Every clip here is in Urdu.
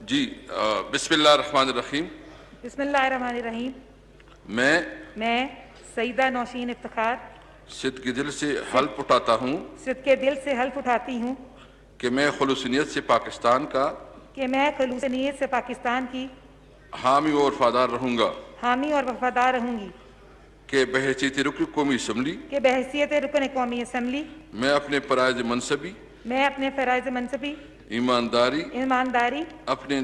جی بسم اللہ الرحمن الرحیم. بسم اللہ الرحمن الرحیم. میں سیدہ نوشین افتخار صدق کے دل سے حلف اٹھاتا ہوں صدق کے دل سے حلف اٹھاتی ہوں کہ میں خلوص نیت سے پاکستان کا کہ میں خلوص نیت سے پاکستان کی حامی اور وفادار رہوں گا، حامی اور وفادار رہوں گی، کہ بحیثیت رکن قومی اسمبلی رکن قومی اسمبلی میں اپنے فرائض منصبی منصبی ایمانداری اپنے اپنی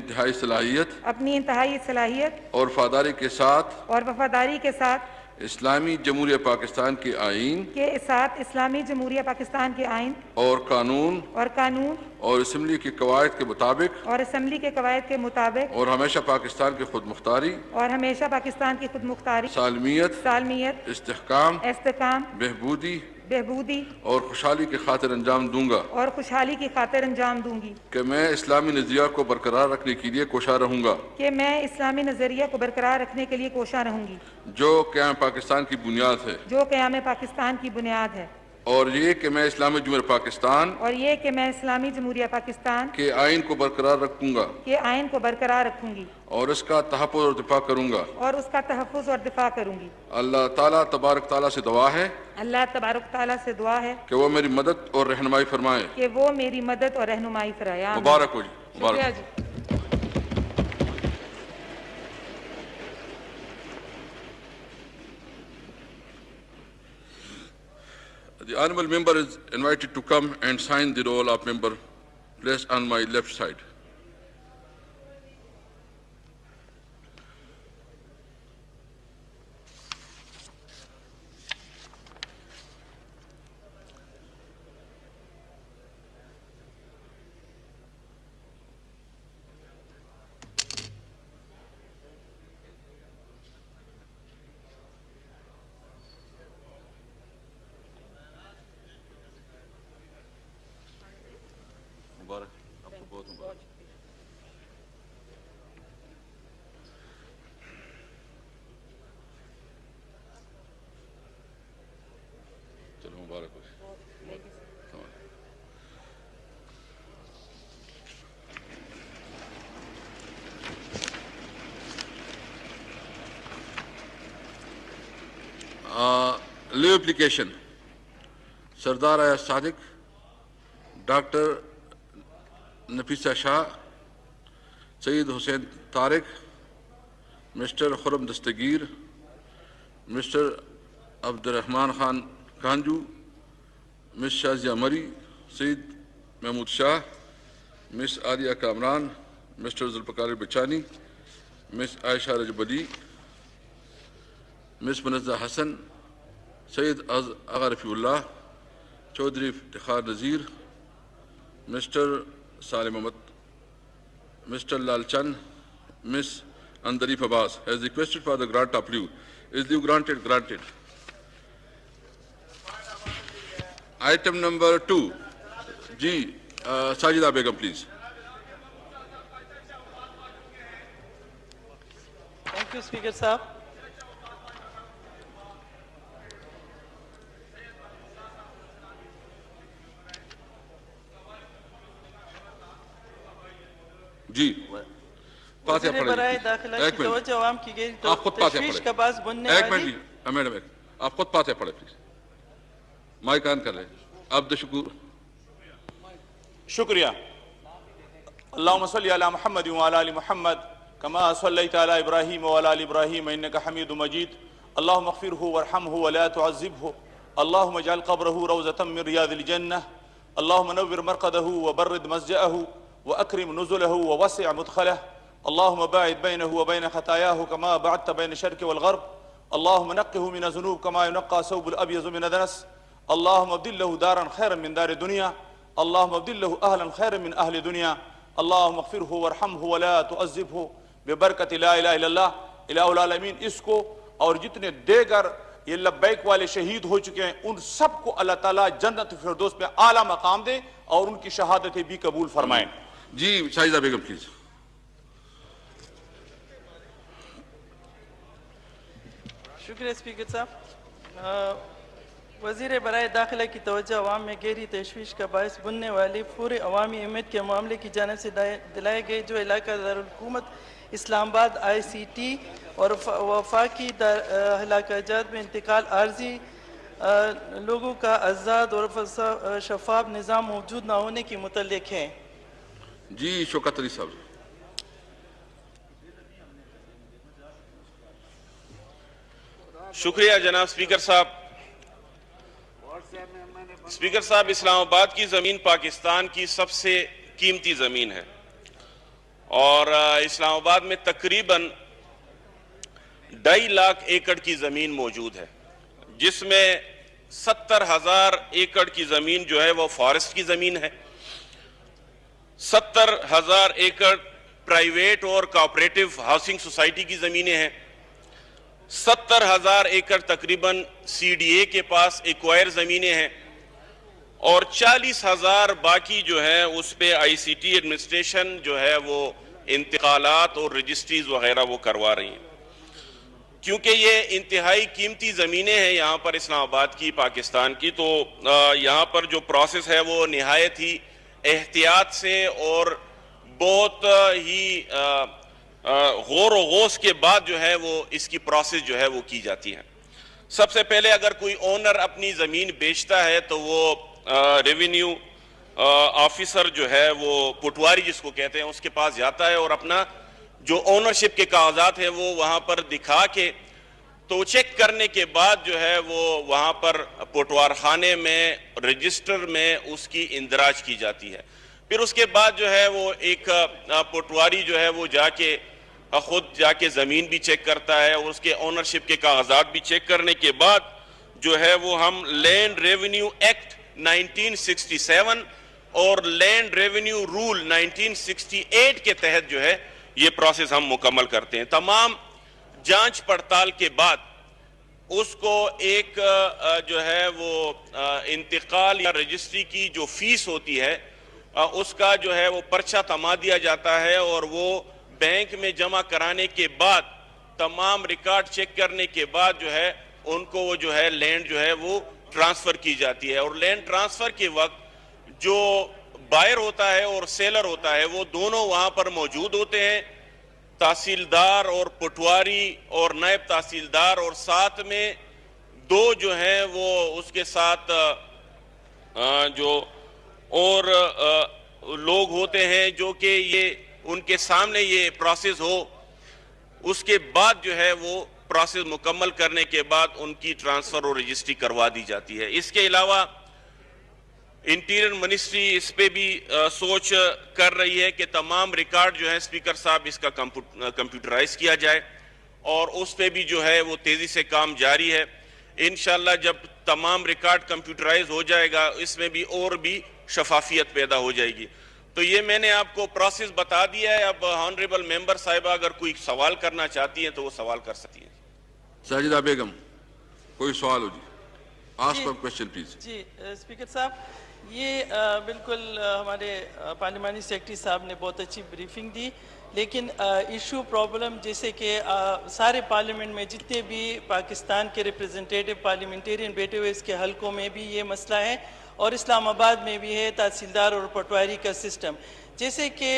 انتہائی صلاحیت اور وفاداری کے ساتھ اسلامی جمہوریہ پاکستان کے آئین اسلامی جمہوریہ پاکستان کے آئین اور قانون اور اسمبلی کے قواعد کے مطابق اور ہمیشہ پاکستان کی خود مختاری سالمیت استحکام بہبودی اور خوشحالی کی خاطر انجام دوں گی کہ میں اسلامی نظریہ کو برقرار رکھنے کے لیے کوشاں رہوں گی جو قیام پاکستان کی بنیاد ہے اور یہ کہ میں اسلامی جمہوریہ پاکستان کے آئین کو برقرار رکھوں گی اور اس کا تحفظ اور دفاع کروں گی اللہ تعالیٰ تبارک تعالیٰ سے دعا ہے کہ وہ میری مدد اور رہنمائی فرمائے. مبارک ہو جی. شکریہ جی. The honorable member is invited to come and sign the roll of member placed on my left side. مبارک آپ کو بہت مبارک. چلو مبارک ہو. لیو اپلیکیشن سردار ایاز صادق، ڈاکٹر نفیسہ شاہ، سید حسین طارق، مسٹر خرم دستگیر، مسٹر عبد الرحمن خان کانجو، مس شازیہ مری، سید محمود شاہ، مس عالیہ کامران، مسٹر ذوالفقار بچانی، مس عائشہ رجب علی، مس منزہ حسن، سید آغا رفیع اللہ، چودھری افتخار نذیر، مسٹر سالم احمد، مسٹر لال چند، مس اندریف عباس has requested for the grant of leave. Is leave granted? Granted. Item number 2. G Sajida Begum please. Thank you speaker صاحب. جی وزیر برائے داخلہ کی توجہ عوام کی گئی تشویش کا باعث بننے والی. ایک منٹ میڈم آپ خود فاتحہ پڑھیں پلیز. مائک آن کر رہے ہیں. عبد شکور. شکریہ. اللہم صلی علی محمد وعلی آل محمد کما صلیت علی ابراہیم وعلی آل ابراہیم انک حمید مجید. اللہم اغفرہ وارحمہ ولا تعذبہ. اللہم اجعل قبرہ روضۃ من ریاض الجنہ. اللہم نور مرقدہ وبرد مسجدہ واکرم نزلہ ووسع مدخلہ. اللہم باعد بینہ وبین خطایاہ کما بعدت بین الشرق والغرب. اللہم نقہ من الذنوب کما ینقى ثوب الابیض من الدنس. اللہم ابدل لہ دارا خیرا من دار دنیا. اللہم ابدل لہ اہلا خیرا من اہل دنیا. اللہم اغفرہ وارحمہ ولا تعذبہ ببرکت لا الہ الا اللہ. الہ العالمین اس کو اور جتنے دیگر یہ لبیک والے شہید ہو چکے ہیں ان سب کو اللہ تعالیٰ جنت فردوس میں اعلیٰ مقام دے اور ان کی شہادتیں بھی قبول فرمائیں. جی شاہدہ بیگم پلیز. شکریہ اسپیکر صاحب. وزیر برائے داخلہ کی توجہ عوام میں گہری تشویش کا باعث بننے والی پورے عوامی امید کے معاملے کی جانب سے دلائے گئے جو علاقہ دارالحکومت اسلام آباد آئی سی ٹی اور وفاقی علاقہ جات میں انتقال عارضی لوگوں کا آزاد اور شفاف نظام موجود نہ ہونے کے متعلق ہے۔ جی شوکت علی صاحب۔ شکریہ جناب اسپیکر صاحب۔ اسپیکر صاحب، اسلام آباد کی زمین پاکستان کی سب سے قیمتی زمین ہے اور اسلام آباد میں تقریباً 2.5 لاکھ ایکڑ کی زمین موجود ہے، جس میں 70,000 ایکڑ کی زمین جو ہے وہ فارسٹ کی زمین ہے، 70,000 ایکڑ پرائیویٹ اور کوآپریٹیو ہاؤسنگ سوسائٹی کی زمینیں ہیں، 70,000 ایکڑ تقریباً سی ڈی اے کے پاس ایکوائر زمینیں ہیں اور 40,000 باقی جو ہے اس پہ آئی سی ٹی ایڈمنسٹریشن جو ہے وہ انتقالات اور رجسٹریز وغیرہ وہ کروا رہی ہیں۔ کیونکہ یہ انتہائی قیمتی زمینیں ہیں یہاں پر اسلام آباد کی، پاکستان کی، تو یہاں پر جو پروسیس ہے وہ نہایت ہی احتیاط سے اور بہت ہی غور و غوص کے بعد جو ہے وہ اس کی پروسیس جو ہے وہ کی جاتی ہے۔ سب سے پہلے اگر کوئی اونر اپنی زمین بیچتا ہے تو وہ ریونیو آفیسر جو ہے وہ پٹواری جس کو کہتے ہیں اس کے پاس جاتا ہے اور اپنا جو اونرشپ کے کاغذات ہیں وہ وہاں پر دکھا کے تو چیک کرنے کے بعد جو ہے وہ وہاں پر پٹوار خانے میں رجسٹر میں اس کی اندراج کی جاتی ہے۔ پھر اس کے بعد جو ہے وہ ایک پٹواری جو ہے وہ خود جا کے زمین بھی چیک کرتا ہے اور اس کے اونرشپ کے کاغذات بھی چیک کرنے کے بعد جو ہے وہ ہم لینڈ ریونیو ایکٹ 1967 اور لینڈ ریونیو رول 1968 کے تحت جو ہے یہ پروسیس ہم مکمل کرتے ہیں۔ تمام جانچ پڑتال کے بعد اس کو ایک جو ہے وہ انتقال یا رجسٹری کی جو فیس ہوتی ہے اس کا جو ہے وہ پرچہ تما دیا جاتا ہے اور وہ بینک میں جمع کرانے کے بعد تمام ریکارڈ چیک کرنے کے بعد جو ہے ان کو وہ جو ہے لینڈ جو ہے وہ ٹرانسفر کی جاتی ہے اور لینڈ ٹرانسفر کے وقت جو بائر ہوتا ہے اور سیلر ہوتا ہے وہ دونوں وہاں پر موجود ہوتے ہیں، تحصیلدار اور پٹواری اور نائب تحصیلدار، اور ساتھ میں 2 جو ہیں وہ اس کے ساتھ جو اور لوگ ہوتے ہیں جو کہ یہ ان کے سامنے یہ پروسیس ہو، اس کے بعد جو ہے وہ پروسیس مکمل کرنے کے بعد ان کی ٹرانسفر اور رجسٹری کروا دی جاتی ہے۔ اس کے علاوہ انٹیریئر منسٹری اس پہ بھی سوچ کر رہی ہے کہ تمام ریکارڈ جو ہے اسپیکر صاحب اس کا کمپیوٹرائز کیا جائے اور اس پہ بھی جو ہے وہ تیزی سے کام جاری ہے۔ انشاءاللہ جب تمام ریکارڈ کمپیوٹرائز ہو جائے گا اس میں بھی اور بھی شفافیت پیدا ہو جائے گی۔ تو یہ میں نے آپ کو پروسیس بتا دیا ہے۔ اب ہانریبل ممبر صاحبہ اگر کوئی سوال کرنا چاہتی ہیں تو وہ سوال کر سکتی ہیں۔ ساجدہ بیگم کوئی سوال ہو جی؟ Ask for question please. جی اسپیکر صاحب، یہ بالکل ہمارے پارلیمانی سیکرٹری صاحب نے بہت اچھی بریفنگ دی، لیکن ایشو پرابلم جیسے کہ سارے پارلیمنٹ میں جتنے بھی پاکستان کے ریپریزنٹیٹیو پارلیمنٹیرین بیٹھے ہوئے اس کے حلقوں میں بھی یہ مسئلہ ہے اور اسلام آباد میں بھی ہے تحصیلدار اور پٹواری کا سسٹم۔ جیسے کہ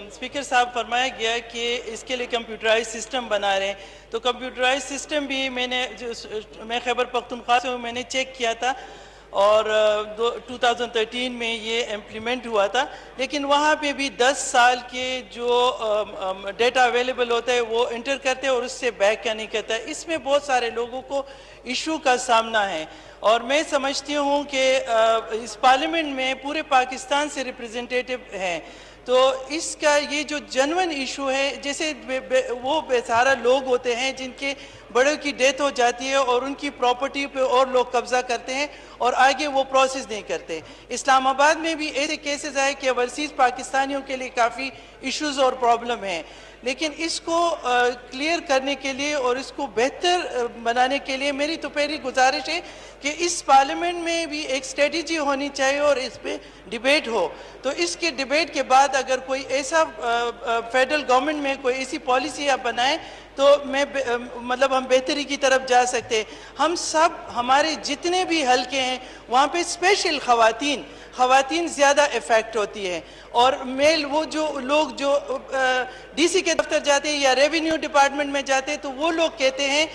اسپیکر صاحب فرمایا گیا کہ اس کے لیے کمپیوٹرائز سسٹم بنا رہے ہیں، تو کمپیوٹرائز سسٹم بھی میں خیبر پختونخوا سے میں نے چیک کیا تھا اور 2013 میں یہ امپلیمنٹ ہوا تھا، لیکن وہاں پہ بھی 10 سال کے جو ڈیٹا اویلیبل ہوتا ہے وہ انٹر کرتے ہیں اور اس سے بیک کا نہیں کرتا ہے۔ اس میں بہت سارے لوگوں کو ایشو کا سامنا ہے اور میں سمجھتی ہوں کہ اس پارلیمنٹ میں پورے پاکستان سے ریپریزنٹیٹیو ہیں، تو اس کا یہ جو جنون ایشو ہے، جیسے وہ بیسارہ لوگ ہوتے ہیں جن کے بڑوں کی ڈیتھ ہو جاتی ہے اور ان کی پراپرٹی پہ اور لوگ قبضہ کرتے ہیں اور آگے وہ پروسیس نہیں کرتے۔ اسلام آباد میں بھی ایسے کیسز آئے کہ اوورسیز پاکستانیوں کے لیے کافی ایشوز اور پرابلم ہیں، لیکن اس کو کلیئر کرنے کے لیے اور اس کو بہتر بنانے کے لیے میری تو پہلی گزارش ہے کہ اس پارلیمنٹ میں بھی ایک اسٹریٹجی ہونی چاہیے اور اس پہ ڈیبیٹ ہو. تو اس کے ڈیبیٹ کے بعد اگر کوئی ایسا فیڈرل گورنمنٹ میں کوئی ایسی پالیسی آپ بنائیں تو ہم بہتری کی طرف جا سکتے. ہم سب ہمارے جتنے بھی حلقے ہیں وہاں پہ اسپیشل خواتین زیادہ افیکٹ ہوتی ہے, اور میل وہ جو لوگ جو ڈی سی کے دفتر جاتے ہیں یا ریونیو ڈپارٹمنٹ میں جاتے ہیں تو وہ لوگ کہتے ہیں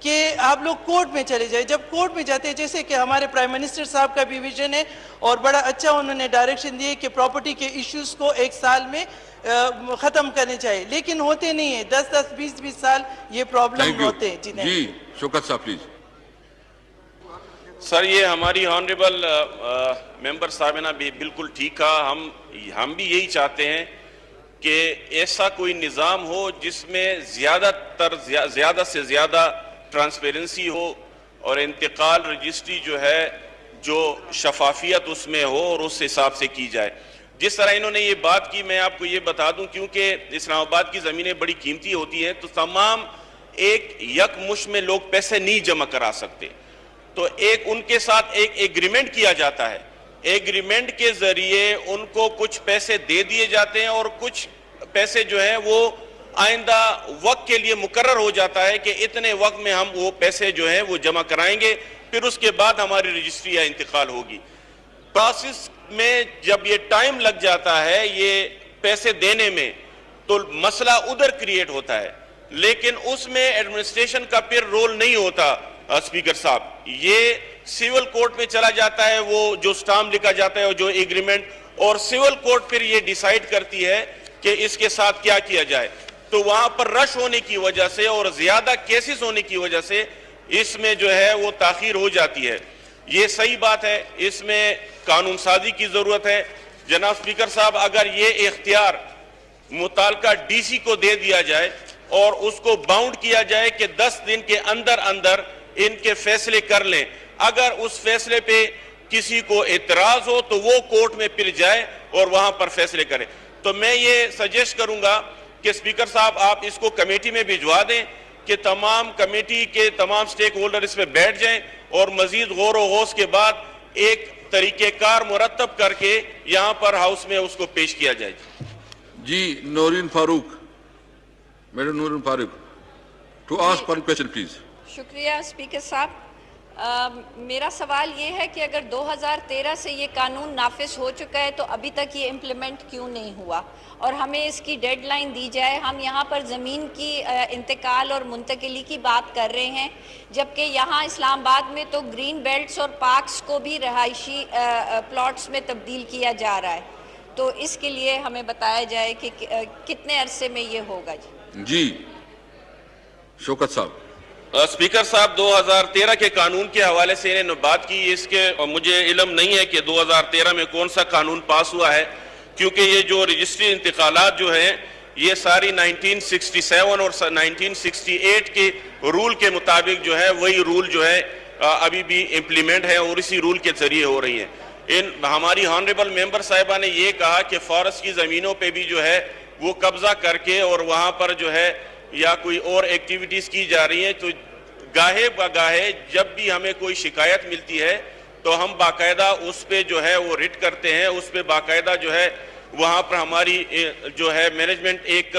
کہ آپ لوگ کورٹ میں چلے جائیں. جب کورٹ میں جاتے ہیں, جیسے کہ ہمارے پرائم منسٹر صاحب کا بھی ویژن ہے اور بڑا اچھا انہوں نے ڈائریکشن دی کہ پراپرٹی کے ایشوز کو 1 سال میں ختم کرنے چاہیے, لیکن ہوتے نہیں ہیں. 10 20 سال یہ پرابلم ہوتے ہیں. جی شوکت صاحب پلیز. سر یہ ہماری آنریبل ممبر صاحب نے بھی بالکل ٹھیک کہا. ہم بھی یہی چاہتے ہیں کہ ایسا کوئی نظام ہو جس میں زیادہ سے زیادہ ٹرانسپیرنسی ہو اور انتقال رجسٹری جو ہے جو شفافیت اس میں ہو اور اس حساب سے کی جائے. جس طرح انہوں نے یہ بات کی, میں آپ کو یہ بتا دوں, کیونکہ اسلام آباد کی زمینیں بڑی قیمتی ہوتی ہیں تو تمام ایک یکمشت میں لوگ پیسے نہیں جمع کرا سکتے. تو ان کے ساتھ ایک ایگریمنٹ کیا جاتا ہے. ایگریمنٹ کے ذریعے ان کو کچھ پیسے دے دیے جاتے ہیں اور کچھ پیسے جو ہیں وہ آئندہ وقت کے لیے مقرر ہو جاتا ہے کہ اتنے وقت میں ہم وہ پیسے جو ہیں وہ جمع کرائیں گے, پھر اس کے بعد ہماری رجسٹری یا انتقال ہوگی. پروسیس میں جب یہ ٹائم لگ جاتا ہے یہ پیسے دینے میں تو مسئلہ ادھر کریٹ ہوتا ہے, لیکن اس میں ایڈمنسٹریشن کا پھر رول نہیں ہوتا. اسپیکر صاحب, یہ سیول کورٹ میں چلا جاتا ہے, وہ جو سٹامپ لکھا جاتا ہے جو ایگریمنٹ, اور سیول کورٹ پھر یہ ڈیسائیڈ کرتی ہے کہ اس کے ساتھ کیا کیا جائے. تو وہاں پر رش ہونے کی وجہ سے اور زیادہ کیسز ہونے کی وجہ سے اس میں جو ہے وہ تاخیر ہو جاتی ہے. یہ صحیح بات ہے, اس میں قانون سازی کی ضرورت ہے. جناب اسپیکر صاحب, اگر یہ اختیار متعلقہ ڈی سی کو دے دیا جائے اور اس کو باؤنڈ کیا جائے کہ 10 دن کے اندر ان کے فیصلے کر لیں, اگر اس فیصلے پہ کسی کو اعتراض ہو تو وہ کورٹ میں پھر جائے اور وہاں پر فیصلے کرے. تو میں یہ سجیسٹ کروں گا کہ اسپیکر صاحب آپ اس کو کمیٹی میں بھجوا دیں کہ تمام کمیٹی کے تمام سٹیک ہولڈر اس میں بیٹھ جائیں اور مزید غور و غوص کے بعد ایک طریقہ کار مرتب کر کے یہاں پر ہاؤس میں اس کو پیش کیا جائے. جی Noreen Farooq, madam Noreen Farooq, to ask one question please. شکریہ اسپیکر صاحب. میرا سوال یہ ہے کہ اگر 2013 سے یہ قانون نافذ ہو چکا ہے تو ابھی تک یہ امپلیمنٹ کیوں نہیں ہوا, اور ہمیں اس کی ڈیڈ لائن دی جائے. ہم یہاں پر زمین کی انتقال اور منتقلی کی بات کر رہے ہیں, جبکہ یہاں اسلام آباد میں تو گرین بیلٹس اور پارکس کو بھی رہائشی پلاٹس میں تبدیل کیا جا رہا ہے. تو اس کے لیے ہمیں بتایا جائے کہ کتنے عرصے میں یہ ہوگا. جی شوکت صاحب. اسپیکر صاحب, 2013 کے قانون کے حوالے سے انہوں نے بات کی. اس کے مجھے علم نہیں ہے کہ 2013 میں کون سا قانون پاس ہوا ہے, کیونکہ یہ جو رجسٹری انتقالات جو ہیں یہ ساری 1967 اور 1968 کے رول کے مطابق جو ہے وہی رول جو ہے ابھی بھی امپلیمنٹ ہے اور اسی رول کے ذریعے ہو رہی ہیں. ہماری آنریبل ممبر صاحبہ نے یہ کہا کہ فارسٹ کی زمینوں پہ بھی جو ہے وہ قبضہ کر کے اور وہاں پر جو ہے یا کوئی اور ایکٹیویٹیز کی جا رہی ہیں. تو گاہے بگاہے جب بھی ہمیں کوئی شکایت ملتی ہے تو ہم باقاعدہ اس پہ جو ہے وہ ریٹ کرتے ہیں. اس پہ باقاعدہ جو ہے وہاں پر ہماری جو ہے مینجمنٹ ایک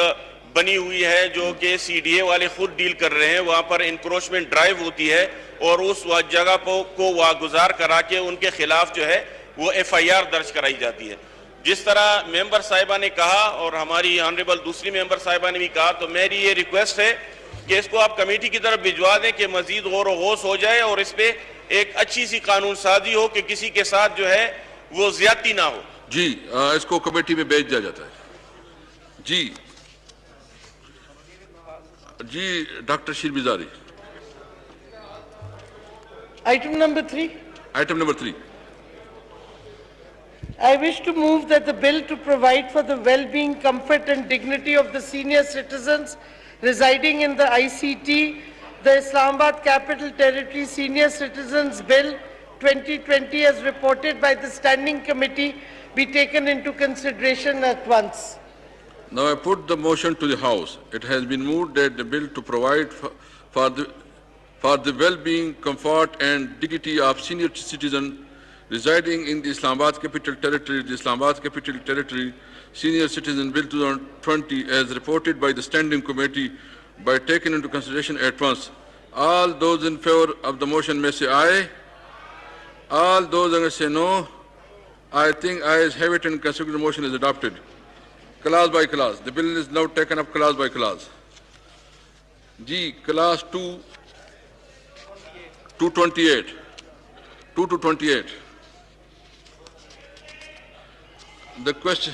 بنی ہوئی ہے جو کہ سی ڈی اے والے خود ڈیل کر رہے ہیں. وہاں پر انکروچمنٹ ڈرائیو ہوتی ہے اور اس جگہ کو واگزار کرا کے ان کے خلاف جو ہے وہ ایف آئی آر درج کرائی جاتی ہے. جس طرح ممبر صاحبہ نے کہا اور ہماری آنریبل دوسری ممبر صاحبہ نے بھی کہا, تو میری یہ ریکویسٹ ہے کہ اس کو آپ کمیٹی کی طرف بھجوا دیں کہ مزید غور و غوص ہو جائے اور اس پہ ایک اچھی سی قانون سازی ہو کہ کسی کے ساتھ جو ہے وہ زیادتی نہ ہو. جی اس کو کمیٹی میں بھیج دیا جاتا ہے. جی ڈاکٹر شیر بزاری. Item number 3. Item number 3. I wish to move that the bill to provide for the well-being, comfort and dignity of the senior citizens residing in the ICT, the Islamabad Capital Territory Senior Citizens Bill 2020 as reported by the Standing Committee be taken into consideration at once. Now I put the motion to the House. It has been moved that the bill to provide for the well-being, comfort and dignity of senior citizens residing in the Islamabad Capital Territory, Senior Citizen Bill 2020, as reported by the Standing Committee, by taken into consideration at once. All those in favor of the motion may say aye. All those against say no. I think ayes have it and consider the motion is adopted. Clause by clause. The bill is now taken up clause by clause. G, clause 228. 2 to 28. The question,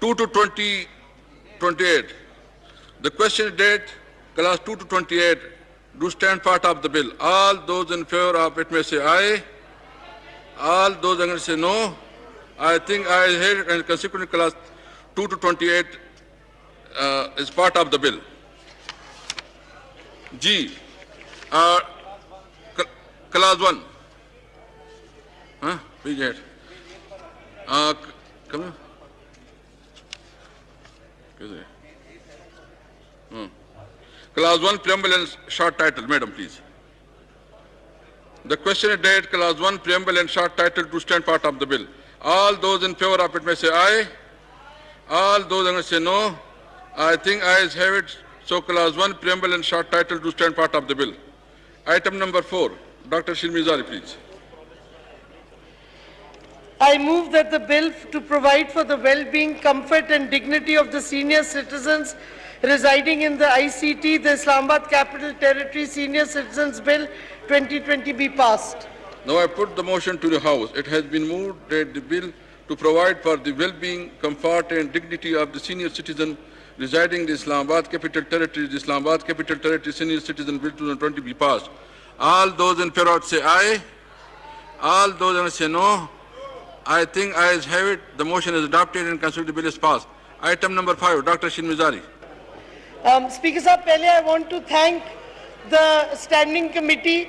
2 to 28. The question is that clause 2 to 28 do stand part of the bill. All those in favor of it may say aye. All those against say no. I think I heard it, and consequently clause 2 to 28 is part of the bill. G, clause 1. Please get. Come here. Clause 1, preamble and short title. Madam, please. The question is that clause 1, preamble and short title to stand part of the bill. All those in favor of it may say aye. All those against say no. I think ayes have it. So clause 1, preamble and short title to stand part of the bill. Item number 4. Dr. Shilmizari, please. I move that the bill to provide for the well-being, comfort and dignity of the senior citizens residing in the ICT, the Islamabad Capital Territory Senior Citizens Bill 2020 be passed. Now I put the motion to the House. It has been moved that the bill to provide for the well-being, comfort and dignity of the senior citizen residing in the Islamabad Capital Territory, the Islamabad Capital Territory Senior Citizen Bill 2020 be passed. All those in favor say aye. All those against say no. I think ayes have it. The motion is adopted and considered the bill is passed. Item number 5, Dr. Shilmizari. Speaker Sahab, pehle I want to thank the Standing Committee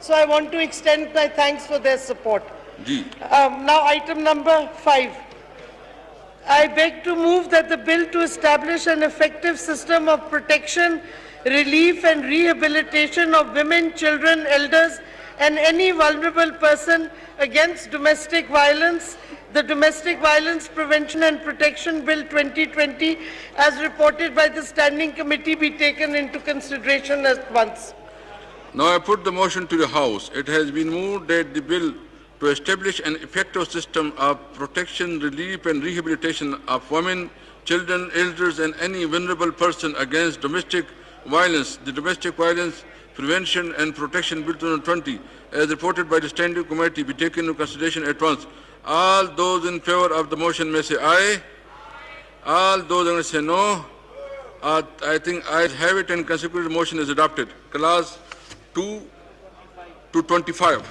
So I want to extend my thanks for their support. Now item number 5. I beg to move that the bill to establish an effective system of protection, relief and rehabilitation of women, children, elders and any vulnerable person against domestic violence, the Domestic Violence Prevention and Protection Bill 2020 as reported by the Standing Committee be taken into consideration at once. Now I put the motion to the House. It has been moved that the bill to establish an effective system of protection, relief and rehabilitation of women, children, elders and any vulnerable person against domestic violence, the Domestic Violence Prevention and Protection Bill 2020 as reported by the Standing Committee be taken into consideration at once. All those in favor of the motion may say aye. All those against say no. I think ayes have it and consequently the motion is adopted. Clause 2 to 25.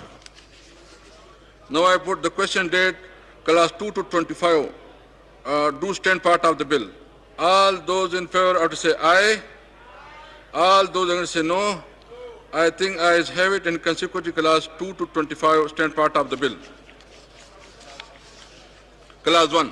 Now I put the question date, clause 2 to 25 do stand part of the bill. All those in favor are to say aye. All those against say no. I think ayes have it and consequently clause 2 to 25 stand part of the bill. Clause 1.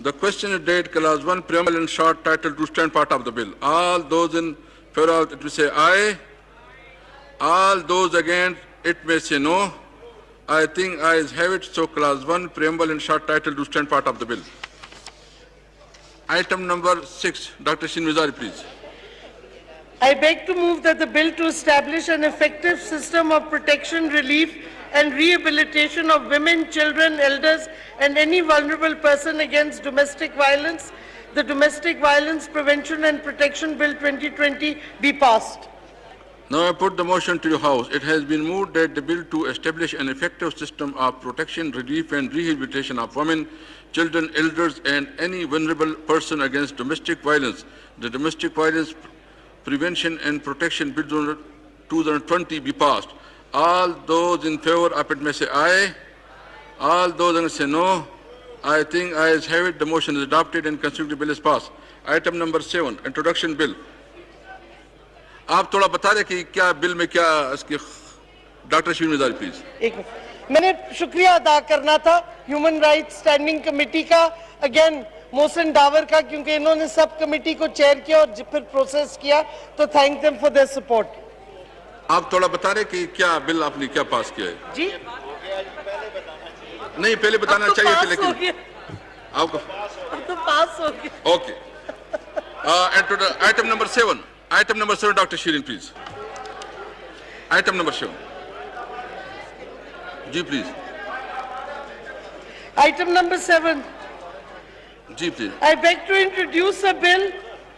The question is date clause 1 preamble and short title to stand part of the bill. All those in favor of it will say aye. All those against it may say no. I think ayes have it. So clause 1 preamble and short title to stand part of the bill. Item number 6, Dr. Shilmizari, please. I beg to move that the bill to establish an effective system of protection, relief and rehabilitation of women, children, elders and any vulnerable person against domestic violence, the Domestic Violence Prevention and Protection Bill 2020 be passed. Now I put the motion to the House. It has been moved that the bill to establish an effective system of protection, relief and rehabilitation of women, children, elders and any vulnerable person against domestic violence, the Domestic Violence Prevention and Protection Bill 2020 be passed. All those in favor of it may say aye. All those against say no. I think ayes have it. The motion is adopted and considered the bill is passed. Item number 7, introduction bill. آپ تھوڑا بتا دیں کہ کیا بل میں کیا اس کی ڈاکٹر شیرین مزاری پلیز. ایک میں نے شکریہ ادا کرنا تھا ہیومن رائٹس اسٹینڈنگ کمیٹی کا, اگین محسن ڈاور کا, کیونکہ انہوں نے سب کمیٹی کو چیئر کیا اور پھر پروسیس کیا, تو thank them for their support. آپ تھوڑا بتا رہے کہ کیا بل آپ نے کیا پاس کیا ہے؟ جی نہیں, پہلے بتانا چاہیے تھا لیکن آپ کو تو پاس ہو گیا. Okay. Item number 7. Item number 7, Dr. Shirin, please. Item number 7. Ji, please. Item number 7. Ji, please. I beg to introduce a bill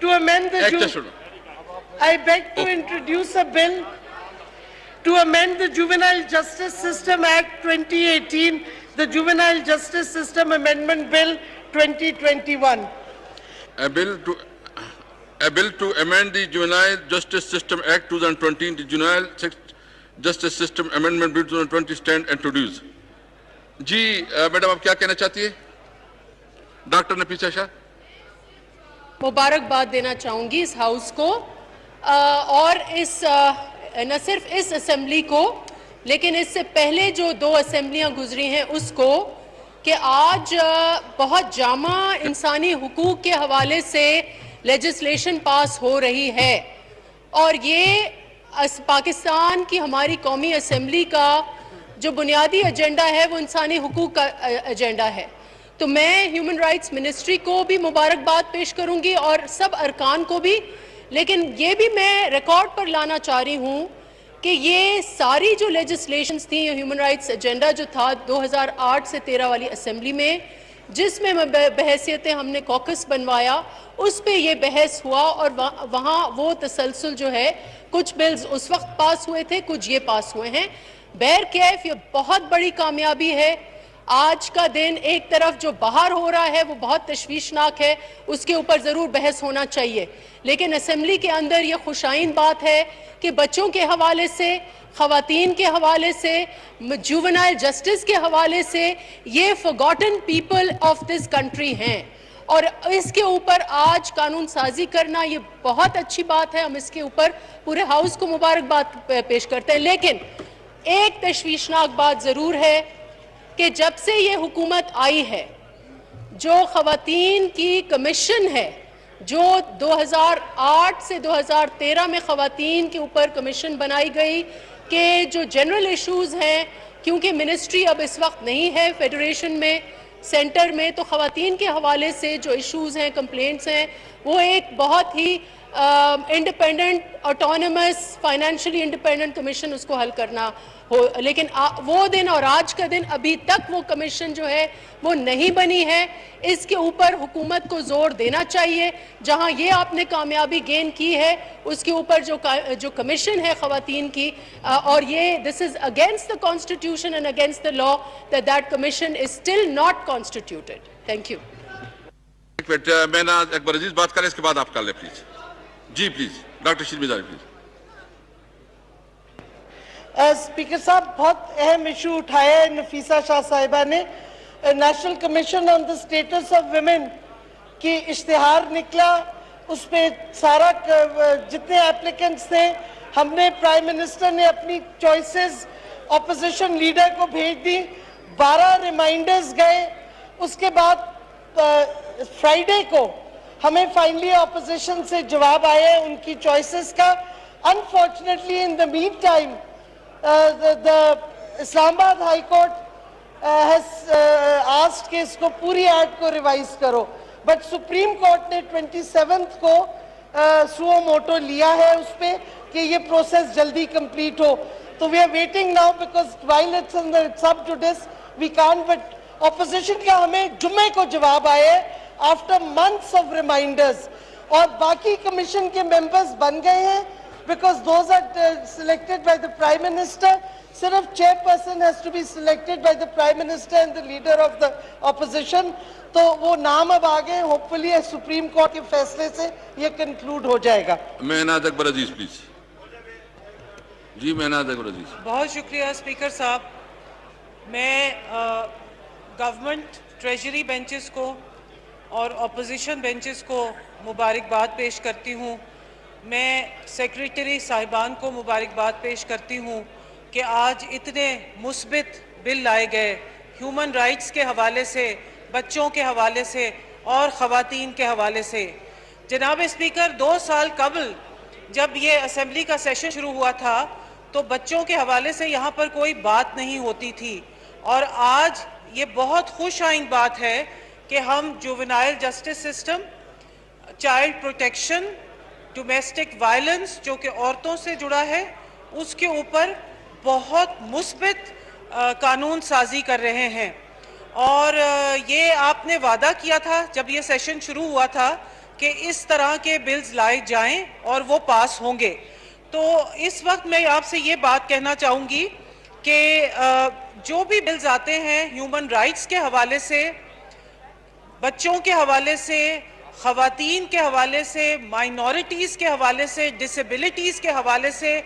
to amend the Juvenile Justice System Act 2018, the Juvenile Justice System Amendment Bill 2021. A bill to amend the Juvenile Justice System Act 2020, the Juvenile Justice System Amendment Bill 2020 stand introduced. G madam آپ کیا کہنا چاہتی ہے؟ ڈاکٹر نفیسہ شاہ. مبارکباد دینا چاہوں گی اس ہاؤس کو اور اس نہ صرف اس اسمبلی کو لیکن اس سے پہلے جو 2 اسمبلیاں گزری ہیں اس کو, کہ آج بہت جامع انسانی حقوق کے حوالے سے لیجسلیشن پاس ہو رہی ہے, اور یہ پاکستان کی ہماری قومی اسمبلی کا جو بنیادی ایجنڈا ہے وہ انسانی حقوق کا ایجنڈا ہے. تو میں ہیومن رائٹس منسٹری کو بھی مبارکباد پیش کروں گی اور سب ارکان کو بھی, لیکن یہ بھی میں ریکارڈ پر لانا چاہ رہی ہوں کہ یہ ساری جو لیجسلیشنز تھیں, ہیومن رائٹس ایجنڈا جو تھا 2008 سے 13 والی اسمبلی میں, جس میں بحیثیت ہم نے کوکس بنوایا, اس پہ یہ بحث ہوا اور وہاں وہ تسلسل جو ہے, کچھ بلز اس وقت پاس ہوئے تھے, کچھ یہ پاس ہوئے ہیں. بہرکیف یہ بہت بڑی کامیابی ہے. آج کا دن ایک طرف جو باہر ہو رہا ہے وہ بہت تشویشناک ہے, اس کے اوپر ضرور بحث ہونا چاہیے, لیکن اسمبلی کے اندر یہ خوشائن بات ہے کہ بچوں کے حوالے سے, خواتین کے حوالے سے, جوونائل جسٹس کے حوالے سے یہ forgotten people of this country ہیں, اور اس کے اوپر آج قانون سازی کرنا یہ بہت اچھی بات ہے. ہم اس کے اوپر پورے ہاؤس کو مبارکباد پیش کرتے ہیں. لیکن ایک تشویشناک بات ضرور ہے کہ جب سے یہ حکومت آئی ہے, جو خواتین کی کمیشن ہے, جو 2008 سے 2013 میں خواتین کے اوپر کمیشن بنائی گئی کہ جو جنرل ایشوز ہیں, کیونکہ منسٹری اب اس وقت نہیں ہے فیڈریشن میں, سینٹر میں, تو خواتین کے حوالے سے جو ایشوز ہیں, کمپلینٹس ہیں, وہ ایک بہت ہی independent, autonomous, financially independent commission اس کو حل کرنا ہو. لیکن وہ دن اور آج کا دن ابھی تک وہ کمیشن جو ہے وہ نہیں بنی ہے. اس کے اوپر حکومت کو زور دینا چاہیے. جہاں یہ آپ نے کامیابی گین کی ہے اس کے اوپر جو کمیشن ہے خواتین کی, اور یہ this is against the constitution and against the law, that commission is still not constituted. Thank you. میں نا اکبر عزیز بات کریں, اس کے بعد آپ کر لیں پلیز. جی please, doctor Shireen Mazari please. Speaker صاحب, بہت اہم ایشو اٹھایا ہے نفیسہ شاہ صاحبہ نے. National commission on the status of women کی اشتہار نکلا, اس پہ سارا جتنے اپلیکنٹس تھے, ہم نے پرائم منسٹر نے اپنی چوائسز اپوزیشن لیڈر کو بھیج دی, 12 ریمائنڈرز گئے. اس کے بعد فرائیڈے کو ہمیں فائنلی اپوزیشن سے جواب آیا ان کی چوائسز کا. Unfortunately in the meantime the Islamabad High Court has asked کہ اس کو پوری ایکٹ کو ریوائز کرو, بٹ سپریم کورٹ نے 27th کو سو موٹو لیا ہے اس پہ کہ یہ پروسیس جلدی کمپلیٹ ہو. تو we are waiting now because while it's in the sub judice we can't, but opposition کا ہمیں جمعے کو جواب آئے after months of reminders, اور باقی کمیشن کے ممبرز بن گئے ہیں because those are selected by the Prime Minister. صرف chairperson has to be selected by the Prime Minister and the leader of the opposition. تو وہ نام اب آگئے, hopefully سپریم کورٹ کے فیصلے سے یہ کنکلوڈ ہو جائے گا. میں ناز اکبر عزیز پلیز. جی مہناز اکبر عزیز. بہت شکریہ اسپیکر صاحب. میں گورنمنٹ ٹریجری بینچز کو اور اپوزیشن بینچز کو مبارکباد پیش کرتی ہوں. میں سیکریٹری صاحبان کو مبارکباد پیش کرتی ہوں کہ آج اتنے مثبت بل لائے گئے ہیومن رائٹس کے حوالے سے, بچوں کے حوالے سے اور خواتین کے حوالے سے. جناب اسپیکر, 2 سال قبل جب یہ اسمبلی کا سیشن شروع ہوا تھا تو بچوں کے حوالے سے یہاں پر کوئی بات نہیں ہوتی تھی, اور آج یہ بہت خوش آئند بات ہے کہ ہم juvenile justice system, child protection, domestic violence جو کہ عورتوں سے جڑا ہے, اس کے اوپر بہت مثبت قانون سازی کر رہے ہیں. اور یہ آپ نے وعدہ کیا تھا جب یہ سیشن شروع ہوا تھا کہ اس طرح کے بلز لائے جائیں اور وہ پاس ہوں گے. تو اس وقت میں آپ سے یہ بات کہنا چاہوں گی کہ جو بھی بلز آتے ہیں ہیومن رائٹس کے حوالے سے, بچوں کے حوالے سے, خواتین کے حوالے سے, مائنورٹیز کے حوالے سے, ڈسیبلٹیز کے حوالے سے,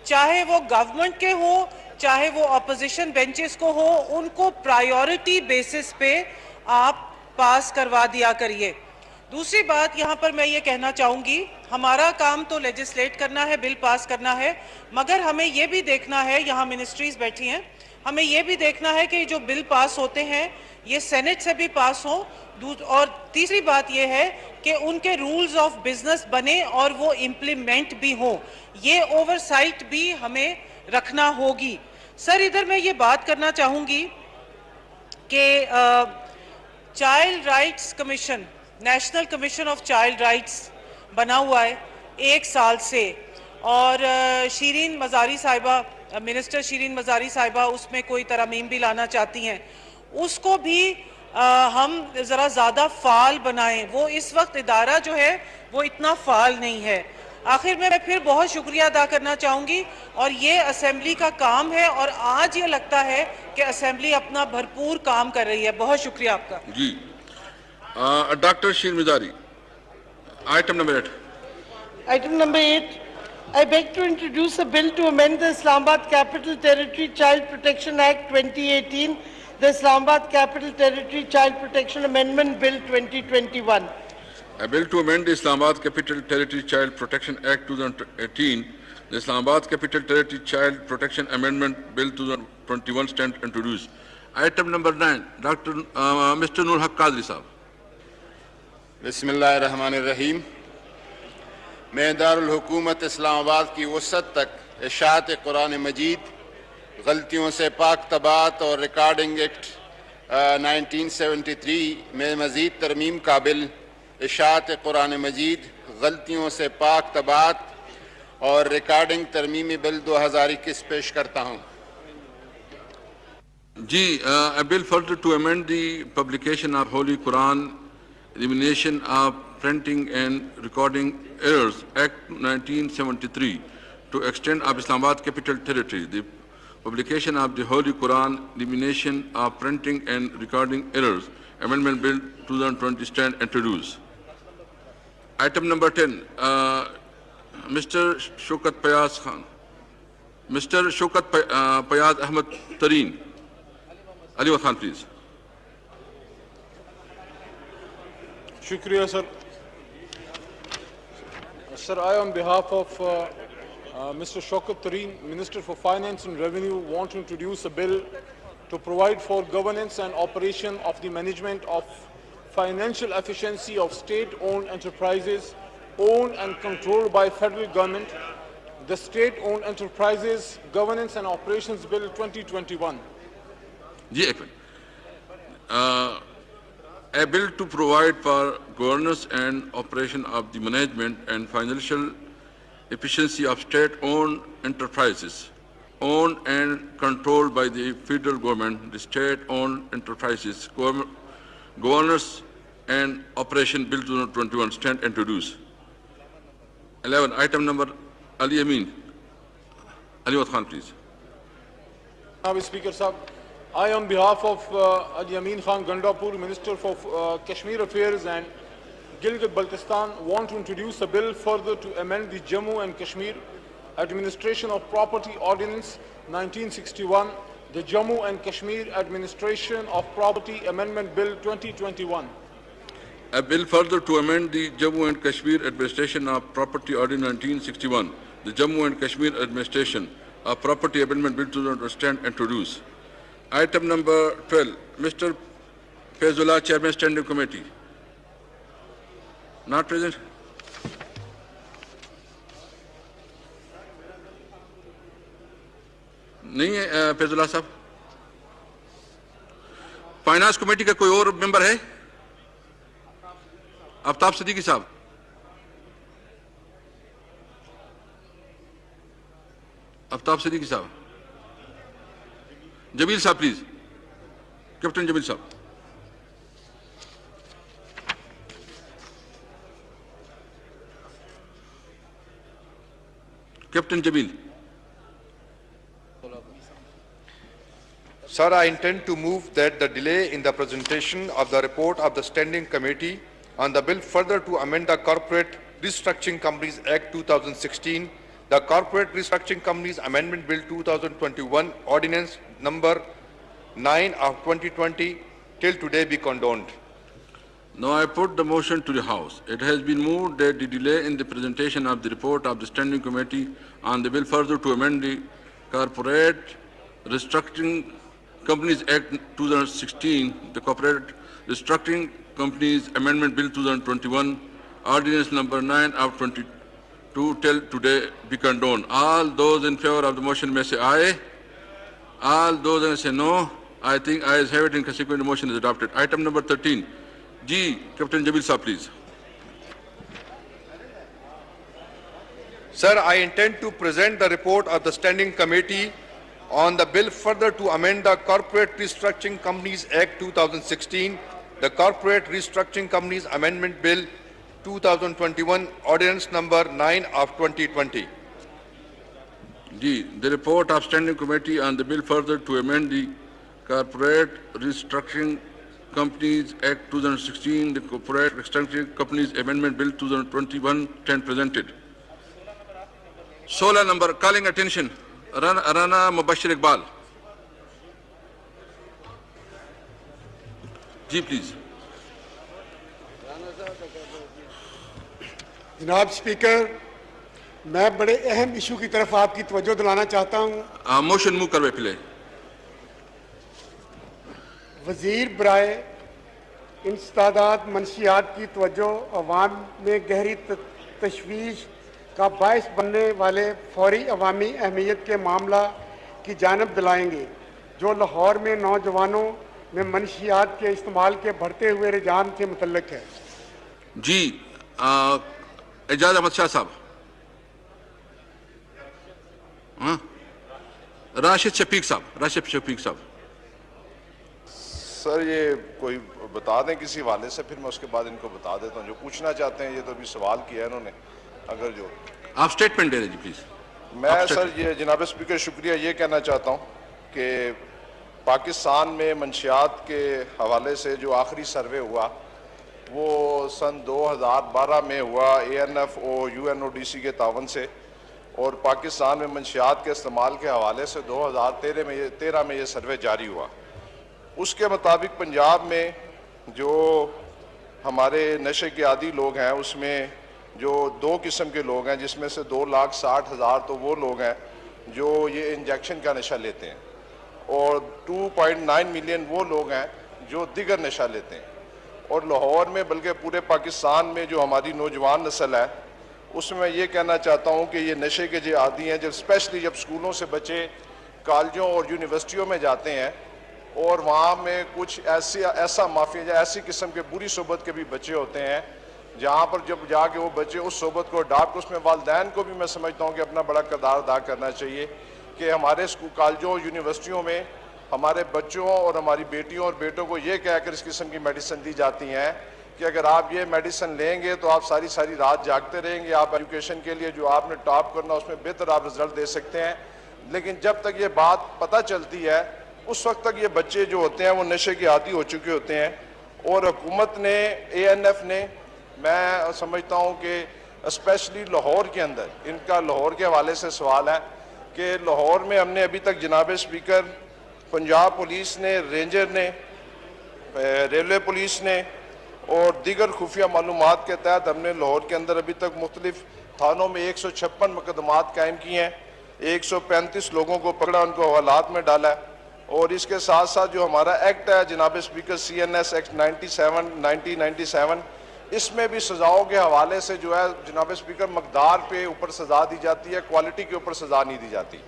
چاہے وہ گورنمنٹ کے ہو چاہے وہ اپوزیشن بینچز کو ہو, ان کو پرائیورٹی بیسس پہ آپ پاس کروا دیا کریے. دوسری بات یہاں پر میں یہ کہنا چاہوں گی, ہمارا کام تو لیجسلیٹ کرنا ہے, بل پاس کرنا ہے, مگر ہمیں یہ بھی دیکھنا ہے, یہاں منسٹریز بیٹھی ہیں, ہمیں یہ بھی دیکھنا ہے کہ جو بل پاس ہوتے ہیں یہ سینٹ سے بھی پاس ہوں. اور تیسری بات یہ ہے کہ ان کے رولز آف بزنس بنے اور وہ امپلیمنٹ بھی ہوں. یہ اوورسائٹ بھی ہمیں رکھنا ہوگی. سر, ادھر میں یہ بات کرنا چاہوں گی کہ child rights commission, national commission of child rights بنا ہوا ہے 1 سال سے, اور شیرین مزاری صاحبہ, منسٹر شیرین مزاری صاحبہ اس میں کوئی ترامیم بھی لانا چاہتی ہیں. اس کو بھی ہم ذرا زیادہ فعال بنائیں. وہ اس وقت ادارہ جو ہے وہ اتنا فعال نہیں ہے. آخر میں پھر بہت شکریہ ادا کرنا چاہوں گی, اور یہ اسمبلی کا کام ہے اور آج یہ لگتا ہے کہ اسمبلی اپنا بھرپور کام کر رہی ہے. بہت شکریہ آپ کا. جی ڈاکٹر شیر مزاری, item number 8. Item number 8, I beg to introduce a bill to amend the Islamabad Capital Territory Child Protection Act 2018, the Islamabad Capital Territory Child Protection Amendment Bill 2021. A bill to amend the Islamabad Capital Territory Child Protection Act 2018, the Islamabad Capital Territory Child Protection Amendment Bill 2021 stand introduced. Item number 9, Mr. Nur Haq Qadri Sahab. بسم اللہ الرحمن الرحیم. میں دارالحکومت اسلام آباد کی وسعت تک اشاعت قرآن مجید, غلطیوں سے پاک طباعت اور ریکارڈنگ ایکٹ 1973 میں مزید ترمیم کا بل, اشاعت قرآن مجید, غلطیوں سے پاک طباعت اور ریکارڈنگ ترمیمی بل 2021 پیش کرتا ہوں. جی, a bill further to amend the publication of Holy Quran, elimination of printing and recording errors Act 1973 to extend of Islamabad Capital Territory, the publication of the Holy Quran, elimination of printing and recording errors, Amendment Bill 2020 stand introduced. Item number 10, Mr. Shaukat Fayaz Khan. Mr. Shaukat Fayaz Ahmed Tareen. Ali Khan, please. Shukriya, sir. Sir, I on behalf of Mr. Shaukat Tareen, Minister for Finance and Revenue, want to introduce a bill to provide for governance and operation of the management of financial efficiency of state-owned enterprises owned and controlled by federal government, the State-Owned Enterprises Governance and Operations Bill 2021. A bill to provide for governance and operation of the management and financial efficiency of state-owned enterprises owned and controlled by the federal government, the state-owned enterprises, governance and operation bill 2021 stand introduced. 11, item number Ali Amin. Ali Khan, please. Speaker Sahib, I on behalf of Ali Amin Khan Gandapur, Minister for Kashmir Affairs and Gilgit-Baltistan, want to introduce a bill further to amend the Jammu and Kashmir Administration of Property Ordinance 1961, the Jammu and Kashmir Administration of Property Amendment Bill 2021. A bill further to amend the Jammu and Kashmir Administration of Property Ordinance 1961, the Jammu and Kashmir Administration of Property Amendment Bill 2020 introduced. Item number 12, Mr. Faizullah, Chairman Standing Committee. Not present. نہیں ہے فیض اللہ صاحب. فائنانس کمیٹی کا کوئی اور ممبر ہے؟ آفتاب صدیقی صاحب. آفتاب صدیقی صاحب. جمیل صاحب پلیز. کیپٹن جمیل صاحب. Captain Jamil. Sir, I intend to move that the delay in the presentation of the report of the Standing Committee on the bill further to amend the Corporate Restructuring Companies Act 2016, the Corporate Restructuring Companies Amendment Bill 2021, Ordinance number 9 of 2020, till today be condoned. Now I put the motion to the House. It has been moved that the delay in the presentation of the report of the Standing Committee on the bill further to amend the Corporate Restructuring Companies Act 2016, the Corporate Restructuring Companies Amendment Bill 2021, Ordinance number 9 of 22 till today be condoned. All those in favor of the motion may say aye. All those that say no, I think ayes have it, and consequently the motion is adopted. Item number 13. Ji, Captain Jamil Sahab, please. Sir, I intend to present the report of the Standing Committee on the bill further to amend the Corporate Restructuring Companies Act 2016, the Corporate Restructuring Companies Amendment Bill 2021, Ordinance number 9 of 2020. Ji, the report of Standing Committee on the bill further to amend the Corporate Restructuring Companies Act 2016, the Corporate Restructuring Companies Amendment Bill 2021, 10 presented. 16 number, calling attention, Rana Mubashir Iqbal. Ji, please. جناب اسپیکر، میں بڑے اہم ایشو کی طرف آپ کی توجہ دلانا چاہتا ہوں. موشن موو کروے پلے. وزیر برائے انسدادات منشیات کی توجہ عوام میں گہری تشویش کا باعث بننے والے فوری عوامی اہمیت کے معاملہ کی جانب دلائیں گے جو لاہور میں نوجوانوں میں منشیات کے استعمال کے بڑھتے ہوئے رجحان سے متعلق ہے. جی اعجاز احمد شاہ صاحب. راشد شفیق صاحب. سر یہ کوئی بتا دیں کسی حوالے سے، پھر میں اس کے بعد ان کو بتا دیتا ہوں جو پوچھنا چاہتے ہیں. یہ تو ابھی سوال کیا ہے انہوں نے. اگر جو آپ سٹیٹمنٹ دے دیں جی پلیز. میں سر یہ جناب اسپیکر شکریہ یہ کہنا چاہتا ہوں کہ پاکستان میں منشیات کے حوالے سے جو آخری سروے ہوا وہ سن 2012 میں ہوا ANFO UNODC کے تعاون سے، اور پاکستان میں منشیات کے استعمال کے حوالے سے 2013 میں یہ سروے جاری ہوا. اس کے مطابق پنجاب میں جو ہمارے نشے کے عادی لوگ ہیں اس میں جو 2 قسم کے لوگ ہیں، جس میں سے 2,60,000 تو وہ لوگ ہیں جو یہ انجیکشن کا نشہ لیتے ہیں، اور 2.9 ملین وہ لوگ ہیں جو دیگر نشہ لیتے ہیں. اور لاہور میں بلکہ پورے پاکستان میں جو ہماری نوجوان نسل ہے اس میں یہ کہنا چاہتا ہوں کہ یہ نشے کے جو عادی ہیں، جب اسپیشلی جب اسکولوں سے بچے کالجوں اور یونیورسٹیوں میں جاتے ہیں اور وہاں میں کچھ ایسا مافیا یا ایسی قسم کے بری صحبت کے بھی بچے ہوتے ہیں، جہاں پر جب جا کے وہ بچے اس صحبت کو اڈاپٹ، اس میں والدین کو بھی میں سمجھتا ہوں کہ اپنا بڑا کردار ادا کرنا چاہیے کہ ہمارے کالجوں اور یونیورسٹیوں میں ہمارے بچوں اور ہماری بیٹیوں اور بیٹوں کو یہ کہہ کر اس قسم کی میڈیسن دی جاتی ہیں کہ اگر آپ یہ میڈیسن لیں گے تو آپ ساری رات جاگتے رہیں گے، آپ ایجوکیشن کے لیے جو آپ نے ٹاپ کرنا اس میں بہتر آپ رزلٹ دے سکتے ہیں. لیکن جب تک یہ بات پتہ چلتی ہے اس وقت تک یہ بچے جو ہوتے ہیں وہ نشے کے عادی ہو چکے ہوتے ہیں. اور حکومت نے ANF نے میں سمجھتا ہوں کہ اسپیشلی لاہور کے اندر. ان کا لاہور کے حوالے سے سوال ہے کہ لاہور میں ہم نے ابھی تک جناب اسپیکر پنجاب پولیس نے, رینجر نے, ریلوے پولیس نے اور دیگر خفیہ معلومات کے تحت ہم نے لاہور کے اندر ابھی تک مختلف تھانوں میں 156 مقدمات قائم کیے ہیں, 135 لوگوں کو پکڑا, ان کو حوالات میں ڈالا ہے. اور اس کے ساتھ ساتھ جو ہمارا ایکٹ ہے جناب اسپیکر CNS ایکٹ 1997, اس میں بھی سزاؤں کے حوالے سے جو ہے جناب اسپیکر مقدار پہ اوپر سزا دی جاتی ہے, کوالٹی کے اوپر سزا نہیں دی جاتی.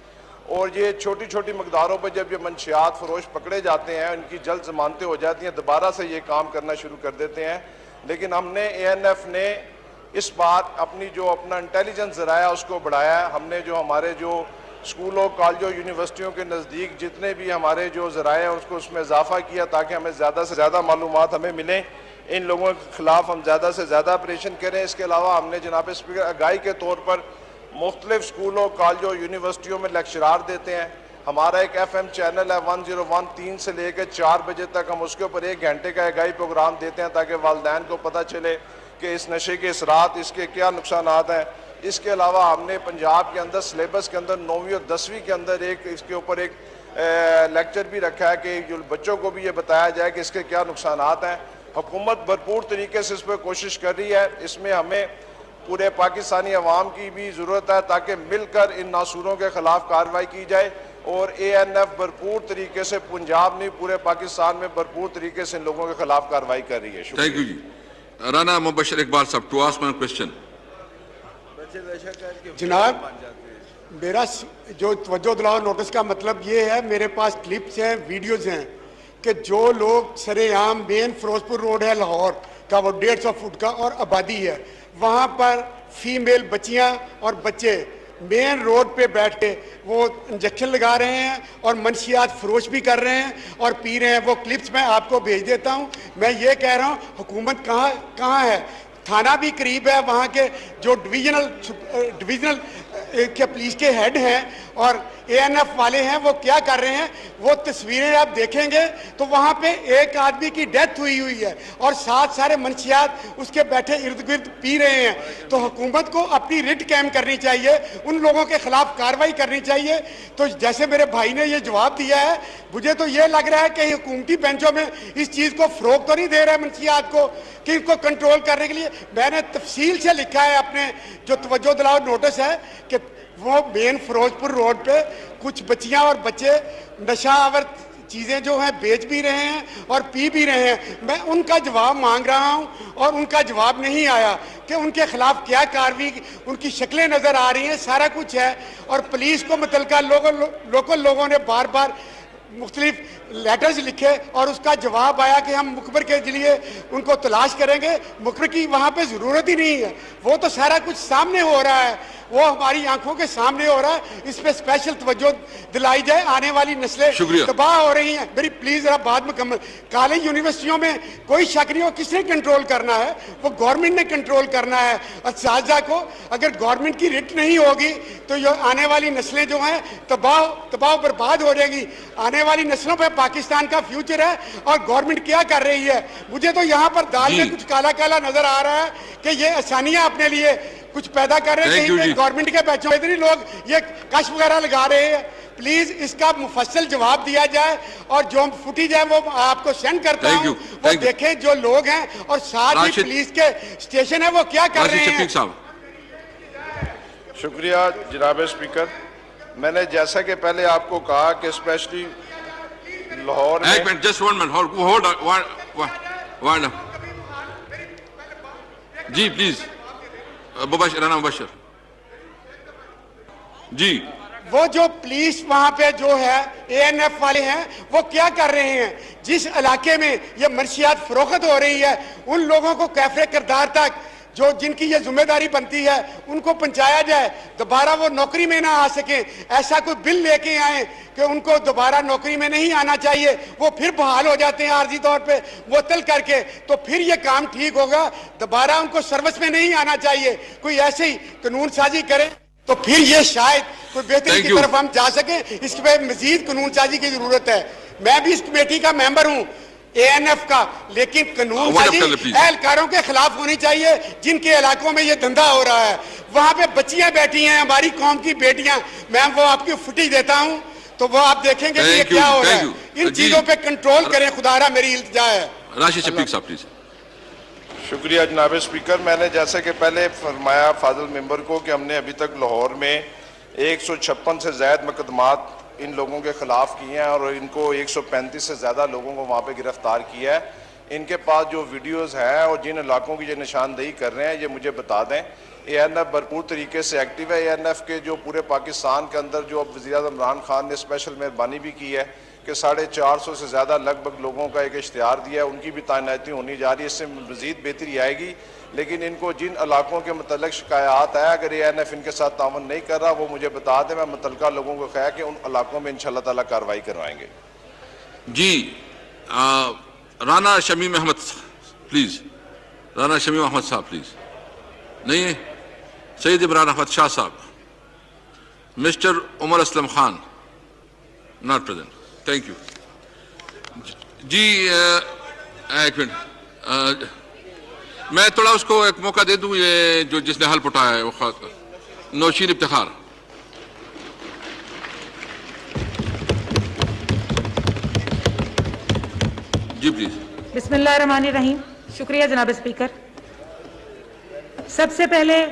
اور یہ چھوٹی چھوٹی مقداروں پہ جب یہ منشیات فروش پکڑے جاتے ہیں, ان کی جلد ضمانتیں ہو جاتی ہیں, دوبارہ سے یہ کام کرنا شروع کر دیتے ہیں. لیکن ہم نے ANF نے اس بار اپنا انٹیلیجنس ذرائع اس کو بڑھایا ہے. ہم نے جو ہمارے جو اسکولوں, کالجوں, یونیورسٹیوں کے نزدیک جتنے بھی ہمارے جو ذرائع ہیں اس میں اضافہ کیا تاکہ ہمیں زیادہ سے زیادہ معلومات ہمیں ملیں, ان لوگوں کے خلاف ہم زیادہ سے زیادہ آپریشن کریں. اس کے علاوہ ہم نے جناب اسپیکر آگاہی کے طور پر مختلف اسکولوں, کالجوں, یونیورسٹیوں میں لیکچرار دیتے ہیں. ہمارا ایک FM چینل ہے 101 3 سے لے کے 4 بجے تک, ہم اس کے اوپر 1 گھنٹے کا آگاہی پروگرام دیتے ہیں تاکہ والدین کو پتہ چلے کہ اس نشے کے اثرات, اس کے کیا نقصانات ہیں. اس کے علاوہ ہم نے پنجاب کے اندر سلیبس کے اندر 9ویں اور 10ویں کے اندر اس کے اوپر ایک لیکچر بھی رکھا ہے کہ جو بچوں کو بھی یہ بتایا جائے کہ اس کے کیا نقصانات ہیں. حکومت بھرپور طریقے سے اس پہ کوشش کر رہی ہے. اس میں ہمیں پورے پاکستانی عوام کی بھی ضرورت ہے تاکہ مل کر ان ناسوروں کے خلاف کارروائی کی جائے. اور ANF بھرپور طریقے سے پنجاب نہیں پورے پاکستان میں بھرپور طریقے سے ان لوگوں کے خلاف کارروائی کر رہی ہے. تھینک یو جی. رانا مبشر اقبال صاحب ٹو آسک ون کوسچن. جناب میرا جو توجہ دلاؤ نوٹس کا مطلب یہ ہے, میرے پاس کلپس ہیں, ویڈیوز ہیں کہ جو لوگ سرے عام مین فیروزپور روڈ ہے لاہور کا, وہ 150 فٹ کا اور آبادی ہے, وہاں پر فیمیل بچیاں اور بچے مین روڈ پہ بیٹھ کے وہ انجیکشن لگا رہے ہیں اور منشیات فروش بھی کر رہے ہیں اور پی رہے ہیں. وہ کلپس میں آپ کو بھیج دیتا ہوں. میں یہ کہہ رہا ہوں حکومت کہاں ہے؟ تھانہ بھی قریب ہے, وہاں کے جو ڈویژنل کے پولیس کے ہیڈ ہیں اور ANF والے ہیں وہ کیا کر رہے ہیں. وہ تصویریں آپ دیکھیں گے تو وہاں پہ ایک آدمی کی ڈیتھ ہوئی ہے اور سارے منشیات اس کے بیٹھے ارد گرد پی رہے ہیں. تو حکومت کو اپنی ریٹ قائم کرنی چاہیے, ان لوگوں کے خلاف کارروائی کرنی چاہیے. تو جیسے میرے بھائی نے یہ جواب دیا ہے, مجھے تو یہ لگ رہا ہے کہ حکومتی بینچوں میں اس چیز کو فروغ تو نہیں دے رہا ہے منشیات کو, کہ ان کو کنٹرول کرنے کے لیے. میں نے تفصیل سے لکھا ہے اپنے جو توجہ دلاؤ نوٹس ہے کہ وہ مین فیروزپور روڈ پہ کچھ بچیاں اور بچے نشہ آور چیزیں جو ہیں بیچ بھی رہے ہیں اور پی بھی رہے ہیں. میں ان کا جواب مانگ رہا ہوں اور ان کا جواب نہیں آیا کہ ان کے خلاف کیا کارروائی, ان کی شکلیں نظر آ رہی ہیں, سارا کچھ ہے. اور پولیس کو متعلقہ لوکل لوگوں نے بار بار مختلف لیٹرز لکھے اور اس کا جواب آیا کہ ہم مخبر کے ذریعے ان کو تلاش کریں گے. مخبر کی وہاں پہ ضرورت ہی نہیں ہے, وہ تو سارا کچھ سامنے ہو رہا ہے, وہ ہماری آنکھوں کے سامنے ہو رہا ہے. اس پہ اسپیشل توجہ دلائی جائے, آنے والی نسلیں تباہ ہو رہی ہیں. میری پلیز ذرا بات مکمل. کالج یونیورسٹیوں میں کوئی شک نہیں ہو, کس نے کنٹرول کرنا ہے؟ وہ گورنمنٹ نے کنٹرول کرنا ہے. اساتذہ کو اگر گورنمنٹ کی ریٹ نہیں ہوگی تو یہ آنے والی نسلیں جو ہیں تباہ برباد ہو جائیں گی. آنے والی نسلوں پہ پاکستان کا فیوچر ہے اور گورنمنٹ کیا کر رہی ہے. مجھے تو یہاں پر دال میں کچھ کالا کالا نظر آ رہا ہے کہ یہ آسانیاں اپنے لیے کچھ پیدا کر رہے ہیں. کہیں گورنمنٹ کے بچوں اتنے لوگ یہ کشف وغیرہ لگا رہے ہیں. پلیز اس کا مفصل جواب دیا جائے اور جو فوٹیج ہے وہ آپ کو سینڈ کرتا ہوں, وہ دیکھیں جو لوگ ہیں اور ساتھ ہی پولیس کے اسٹیشن ہے وہ کیا کر رہے ہیں. شکریہ جناب اسپیکر. میں نے جیسا کہ پہلے آپ کو کہا کہ اسپیشلی لاہور میں جی پلیز رانا مبشر جی. وہ جو پولیس وہاں پہ جو ہے ANF والے ہیں وہ کیا کر رہے ہیں؟ جس علاقے میں یہ منشیات فروخت ہو رہی ہے ان لوگوں کو کیفر کردار تک جو جن کی یہ ذمہ داری بنتی ہے ان کو پہنچایا جائے, دوبارہ وہ نوکری میں نہ آ سکیں. ایسا کوئی بل لے کے آئیں کہ ان کو دوبارہ نوکری میں نہیں آنا چاہیے, وہ پھر بحال ہو جاتے ہیں عارضی طور پہ معطل کر کے, تو پھر یہ کام ٹھیک ہوگا. دوبارہ ان کو سروس میں نہیں آنا چاہیے. کوئی ایسے ہی قانون سازی کرے تو پھر یہ شاید کوئی بہتری کی طرف ہم جا سکیں. اس پہ مزید قانون سازی کی ضرورت ہے. میں بھی اس کمیٹی کا ممبر ہوں ANF کا, لیکن قانون سازی اہلکاروں کے خلاف ہونی چاہیے جن کے علاقوں میں یہ دھندا ہو رہا ہے. وہاں پہ بچیاں بیٹھی ہیں, ہماری قوم کی بیٹیاں, میں وہ آپ کی فٹی دیتا ہوں تو وہ آپ دیکھیں گے کہ یہ کیا ہو رہا ہے. ان چیزوں پہ کنٹرول کریں, خدا را میری التجا ہے. راشد شفیق صاحب پلیز. شکریہ جناب اسپیکر. میں نے جیسے کہ پہلے فرمایا فاضل ممبر کو کہ ہم نے ابھی تک لاہور میں 156 سے زائد مقدمات ان لوگوں کے خلاف کیے ہیں اور ان کو 135 سے زیادہ لوگوں کو وہاں پہ گرفتار کیا ہے. ان کے پاس جو ویڈیوز ہیں اور جن علاقوں کی یہ نشاندہی کر رہے ہیں یہ مجھے بتا دیں. ANF بھرپور طریقے سے ایکٹیو ہے. ANF کے جو پورے پاکستان کے اندر جو اب وزیر اعظم عمران خان نے اسپیشل مہربانی بھی کی ہے کہ 450 سے زیادہ لگ بھگ لوگوں کا ایک اشتہار دیا ہے, ان کی بھی تعیناتی ہونی جا رہی ہے. اس سے مزید بہتری آئے گی. لیکن ان کو جن علاقوں کے متعلق شکایات ہے, اگر ANF ان کے ساتھ تعاون نہیں کر رہا وہ مجھے بتا دیں. میں متعلقہ لوگوں کو کہا کہ ان علاقوں میں انشاءاللہ تعالیٰ کارروائی کروائیں گے. جی رانا شمیم احمد پلیز. رانا شمیم احمد صاحب پلیز. نہیں ہے. سید عمران احمد شاہ صاحب. Mister Umar Aslam Khan not present. Thank you. جی ایک منٹ, میں تھوڑا اس کو ایک موقع دے دوں. یہ جو جس نے حلف اٹھایا ہے وہ نوشین افتخار. جی پلیز. بسم اللہ الرحمن الرحیم. شکریہ جناب اسپیکر. سب سے پہلے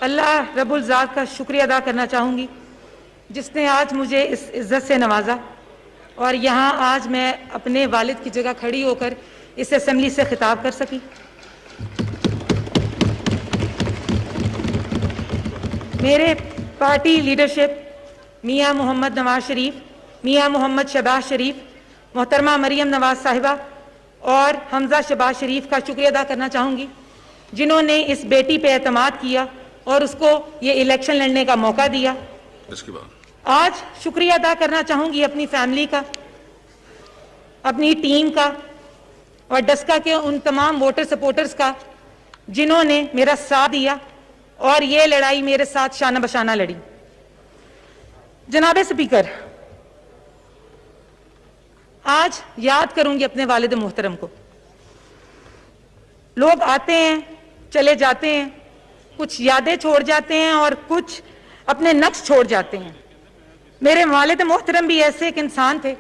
اللہ رب الذات کا شکریہ ادا کرنا چاہوں گی جس نے آج مجھے اس عزت سے نوازا اور یہاں آج میں اپنے والد کی جگہ کھڑی ہو کر اس اسمبلی سے خطاب کر سکی. میرے پارٹی لیڈرشپ میاں محمد نواز شریف, میاں محمد شہباز شریف, محترمہ مریم نواز صاحبہ اور حمزہ شہباز شریف کا شکریہ ادا کرنا چاہوں گی جنہوں نے اس بیٹی پہ اعتماد کیا اور اس کو یہ الیکشن لڑنے کا موقع دیا. اس کے بعد آج شکریہ ادا کرنا چاہوں گی اپنی فیملی کا, اپنی ٹیم کا اور ڈسکا کے ان تمام ووٹر سپورٹرز کا جنہوں نے میرا ساتھ دیا اور یہ لڑائی میرے ساتھ شانہ بشانہ لڑی. جناب اسپیکر, آج یاد کروں گی اپنے والد محترم کو. لوگ آتے ہیں چلے جاتے ہیں, کچھ یادیں چھوڑ جاتے ہیں اور کچھ اپنے نقش چھوڑ جاتے ہیں. میرے والد محترم بھی ایسے ایک انسان تھے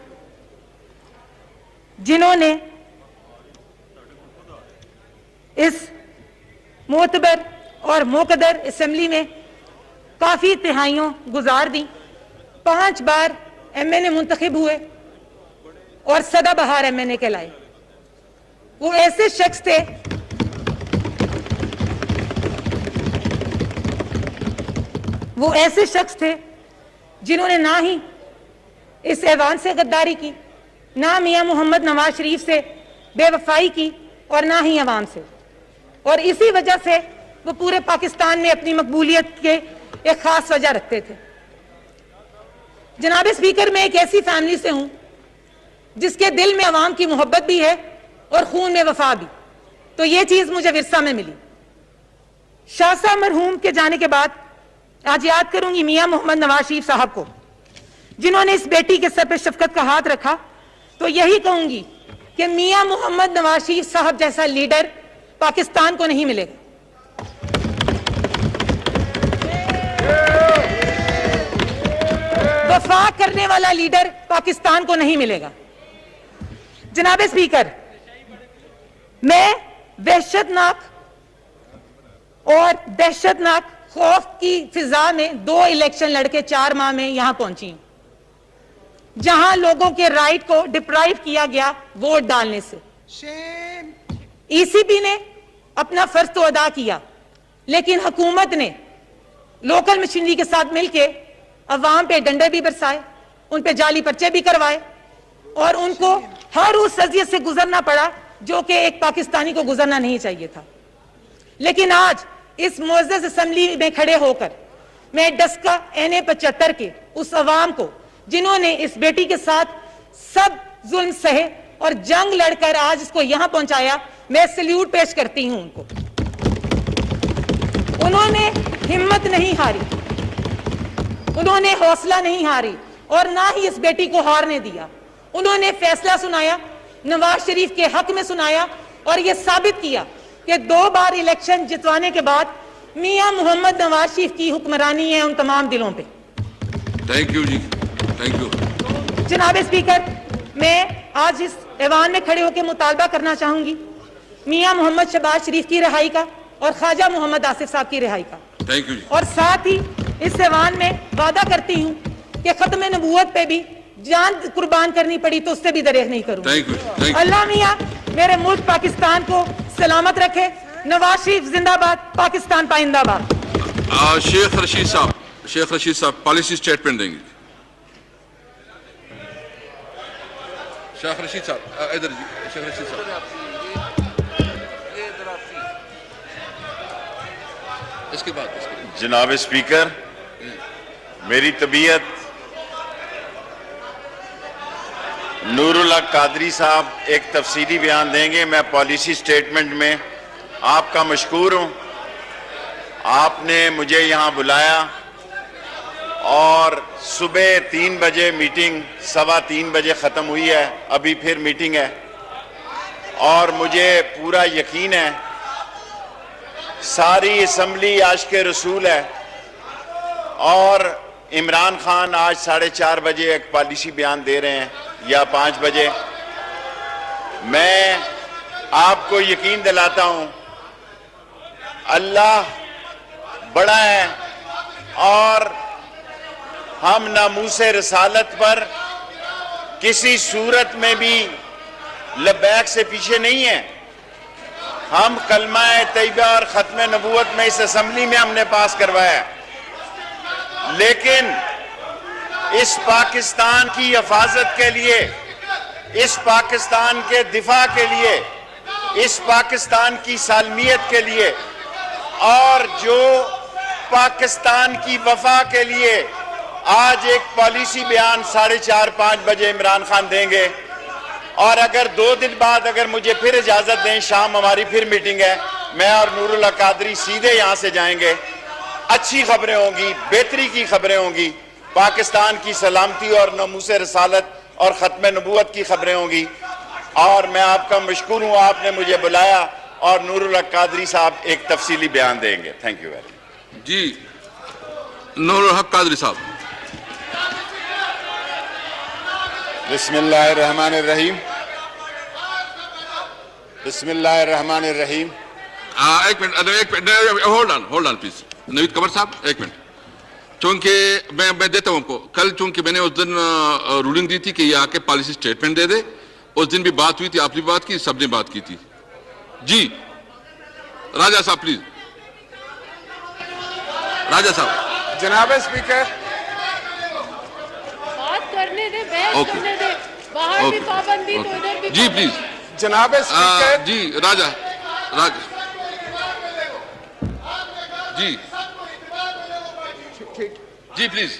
جنہوں نے اس معتبر اور مقدر اسمبلی میں کافی تہائیوں گزار دی. 5 بار MNA منتخب ہوئے اور سدا بہار MNA کہلائے. وہ ایسے شخص تھے جنہوں نے نہ ہی اس ایوان سے غداری کی, نہ میاں محمد نواز شریف سے بے وفائی کی اور نہ ہی عوام سے. اور اسی وجہ سے وہ پورے پاکستان میں اپنی مقبولیت کے ایک خاص وجہ رکھتے تھے. جناب اسپیکر, میں ایک ایسی فیملی سے ہوں جس کے دل میں عوام کی محبت بھی ہے اور خون میں وفا بھی. تو یہ چیز مجھے ورثہ میں ملی. شاہ صاحب مرحوم کے جانے کے بعد آج یاد کروں گی میاں محمد نواز شریف صاحب کو جنہوں نے اس بیٹی کے سر پہ شفقت کا ہاتھ رکھا. تو یہی کہوں گی کہ میاں محمد نواز شریف صاحب جیسا لیڈر پاکستان کو نہیں ملے گا. وفا کرنے والا لیڈر پاکستان کو نہیں ملے گا. جناب اسپیکر, میں وحشتناک اور دہشتناک خوف کی فضا میں 2 الیکشن لڑ کے 4 ماہ میں یہاں پہنچی ہوں جہاں لوگوں کے رائٹ کو ڈپرائیو کیا گیا ووٹ ڈالنے سے. ECP نے اپنا فرض تو ادا کیا لیکن حکومت نے لوکل مشینری کے ساتھ مل کے عوام پہ ڈنڈے بھی برسائے, ان پہ جعلی پرچے بھی کروائے اور ان کو ہر اس اذیت سے گزرنا پڑا جو کہ ایک پاکستانی کو گزرنا نہیں چاہیے تھا. لیکن آج اس معزز اسمبلی میں کھڑے ہو کر میں ڈسکا NA 75 کے اس عوام کو جنہوں نے اس بیٹی کے ساتھ سب ظلم سہے اور جنگ لڑ کر آج اس کو یہاں پہنچایا, میں سلیوٹ پیش کرتی ہوں ان کو. انہوں نے ہمت نہیں ہاری, انہوں نے حوصلہ نہیں ہاری اور نہ ہی اس بیٹی کو ہارنے دیا. انہوں نے فیصلہ سنایا نواز شریف کے حق میں سنایا اور یہ ثابت کیا کہ 2 بار الیکشن جتوانے کے بعد میاں محمد نواز شریف کی حکمرانی ہے ان تمام دلوں پہ. تھینک یو جی، تھینک یو. جناب اسپیکر، میں آج اس ایوان میں کھڑے ہو کے مطالبہ کرنا چاہوں گی میاں محمد شہباز شریف کی رہائی کا اور خواجہ محمد آصف صاحب کی رہائی کا. تھینک یو جی. اور ساتھ ہی اس ایوان میں وعدہ کرتی ہوں کہ ختم نبوت پہ بھی جان قربان کرنی پڑی تو اس سے بھی دریغ نہیں کروں. Thank you. اللہ میاں میرے ملک پاکستان کو سلامت رکھے. نواز شریف زندہ باد، پاکستان پائندہ باد. شیخ رشید صاحب پالیسی اسٹیٹمنٹ دیں گے. شیخ رشید صاحب ادھر جی. شیخ رشید صاحب اس کے بعد. جناب اسپیکر، میری طبیعت نور اللہ قادری صاحب ایک تفصیلی بیان دیں گے. میں پالیسی سٹیٹمنٹ میں آپ کا مشکور ہوں. آپ نے مجھے یہاں بلایا اور صبح 3 بجے میٹنگ 2:15 بجے ختم ہوئی ہے. ابھی پھر میٹنگ ہے اور مجھے پورا یقین ہے ساری اسمبلی عاشق رسول ہے اور عمران خان آج 4:30 بجے ایک پالیسی بیان دے رہے ہیں یا 5 بجے. میں آپ کو یقین دلاتا ہوں اللہ بڑا ہے اور ہم ناموس رسالت پر کسی صورت میں بھی لبیک سے پیچھے نہیں ہیں. ہم کلمہ طیبہ اور ختم نبوت میں اس اسمبلی میں ہم نے پاس کروایا ہے، لیکن اس پاکستان کی حفاظت کے لیے، اس پاکستان کے دفاع کے لیے، اس پاکستان کی سالمیت کے لیے اور جو پاکستان کی وفا کے لیے آج ایک پالیسی بیان 4:30-5 بجے عمران خان دیں گے. اور اگر 2 دن بعد اگر مجھے پھر اجازت دیں، شام ہماری پھر میٹنگ ہے، میں اور نور اللہ قادری سیدھے یہاں سے جائیں گے. اچھی خبریں ہوں گی، بہتری کی خبریں ہوں گی، پاکستان کی سلامتی اور ناموس رسالت اور ختم نبوت کی خبریں ہوں گی. اور میں آپ کا مشکور ہوں، آپ نے مجھے بلایا اور نور اللہ قادری صاحب ایک تفصیلی بیان دیں گے. Thank you very much. جی نور الحق قادری صاحب. بسم اللہ الرحمن الرحیم. بسم اللہ الرحمن الرحیم. ایک منٹ ہولڈ آن پلیز. نوید قمر صاحب ایک منٹ. چونکہ میں دیتا ہوں آپ کو، کل چونکہ میں نے اس دن رولنگ دی تھی کہ یہ آ کے پالیسی سٹیٹمنٹ دے دے. اس دن بھی بات ہوئی تھی، آپ نے بات کی، سب نے بات کی تھی. جی راجہ صاحب پلیز. راجہ صاحب. جناب اسپیکر، بات کرنے دے، بحث کرنے دے. باہر بھی پابندی تو ادھر بھی. جی پلیز. جناب اسپیکر. جی راجہ جی جی پلیز.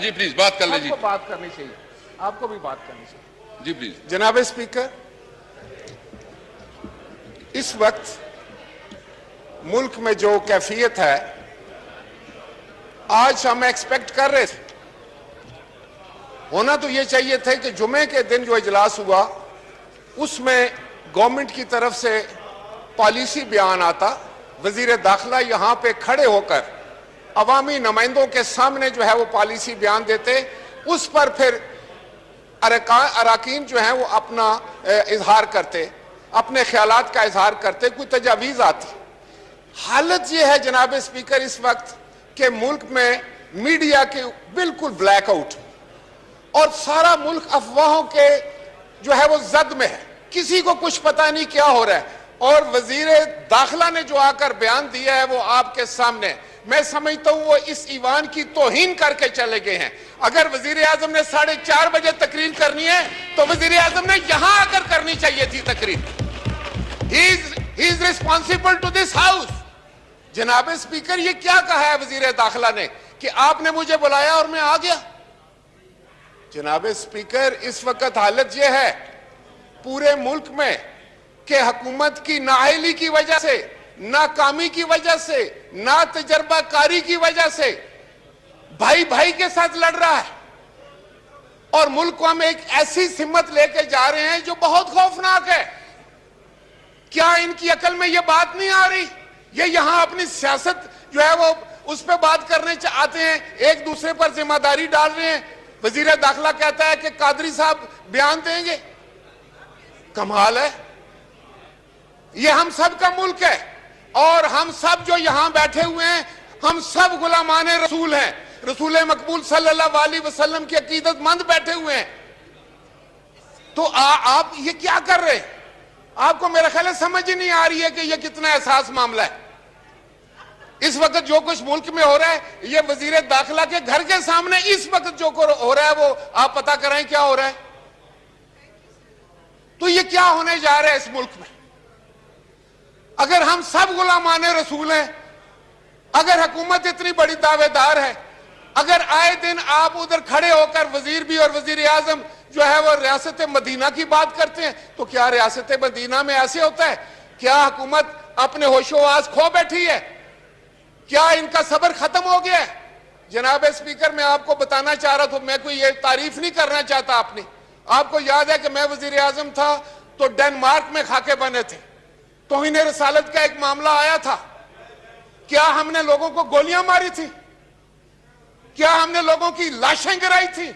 جی پلیز بات کر لیں. جی بات کرنی چاہیے، آپ کو بھی بات کرنی چاہیے. جی پلیز. جناب اسپیکر، اس وقت ملک میں جو کیفیت ہے، آج ہم ایکسپیکٹ کر رہے تھے، ہونا تو یہ چاہیے تھے کہ جمعے کے دن جو اجلاس ہوا اس میں گورنمنٹ کی طرف سے پالیسی بیان آتا، وزیر داخلہ یہاں پہ کھڑے ہو کر عوامی نمائندوں کے سامنے جو ہے وہ پالیسی بیان دیتے، اس پر پھر اراکین جو ہیں وہ اپنا اظہار کرتے، اپنے خیالات کا اظہار کرتے، کوئی تجاویز آتی. حالت یہ ہے جناب اسپیکر اس وقت کہ ملک میں میڈیا کے بالکل بلیک آؤٹ اور سارا ملک افواہوں کے جو ہے وہ زد میں ہے. کسی کو کچھ پتہ نہیں کیا ہو رہا ہے. اور وزیر داخلہ نے جو آ کر بیان دیا ہے وہ آپ کے سامنے، میں سمجھتا ہوں وہ اس ایوان کی توہین کر کے چلے گئے ہیں. اگر وزیر اعظم نے 4:30 بجے تقریر کرنی ہے تو وزیر اعظم نے یہاں آ کر کرنی چاہیے تھی تقریر. He is responsible to this house. جناب اسپیکر، یہ کیا کہا ہے وزیر داخلہ نے کہ آپ نے مجھے بلایا اور میں آ گیا؟ جناب اسپیکر، اس وقت حالت یہ ہے پورے ملک میں کہ حکومت کی نااہلی کی وجہ سے، ناکامی کی وجہ سے، نا تجربہ کاری کی وجہ سے بھائی بھائی کے ساتھ لڑ رہا ہے. اور ملک کو ہم ایک ایسی سمت لے کے جا رہے ہیں جو بہت خوفناک ہے. کیا ان کی عقل میں یہ بات نہیں آ رہی؟ یہ یہاں اپنی سیاست جو ہے وہ اس پہ بات کرنے چاہتے ہیں, ایک دوسرے پر ذمہ داری ڈال رہے ہیں. وزیر داخلہ کہتا ہے کہ قادری صاحب بیان دیں گے. کمال ہے. یہ ہم سب کا ملک ہے, اور ہم سب جو یہاں بیٹھے ہوئے ہیں ہم سب غلامان رسول ہیں. رسول مقبول صلی اللہ علیہ وسلم کی عقیدت مند بیٹھے ہوئے ہیں. تو آپ یہ کیا کر رہے ہیں؟ آپ کو میرا خیال ہے سمجھ ہی نہیں آ رہی ہے کہ یہ کتنا احساس معاملہ ہے. اس وقت جو کچھ ملک میں ہو رہا ہے, یہ وزیر داخلہ کے گھر کے سامنے اس وقت جو ہو رہا ہے وہ آپ پتہ کریں کیا ہو رہا ہے. تو یہ کیا ہونے جا رہا ہے اس ملک میں؟ اگر ہم سب غلامان رسول ہیں, اگر حکومت اتنی بڑی دعوے دار ہے, اگر آئے دن آپ ادھر کھڑے ہو کر وزیر بھی اور وزیر اعظم جو ہے وہ ریاست مدینہ کی بات کرتے ہیں, تو کیا ریاست مدینہ میں ایسے ہوتا ہے؟ کیا حکومت اپنے ہوش و آواز کھو بیٹھی ہے؟ کیا ان کا صبر ختم ہو گیا ہے؟ جناب اسپیکر, میں آپ کو بتانا چاہ رہا تھا, میں کوئی یہ تعریف نہیں کرنا چاہتا اپنی. آپ کو یاد ہے کہ میں وزیر اعظم تھا تو ڈنمارک میں خاکے بنے تھے, توہین رسالت کا ایک معاملہ آیا تھا. کیا ہم نے لوگوں کو گولیاں ماری تھی؟ کیا ہم نے لوگوں کی لاشیں گرائی تھی؟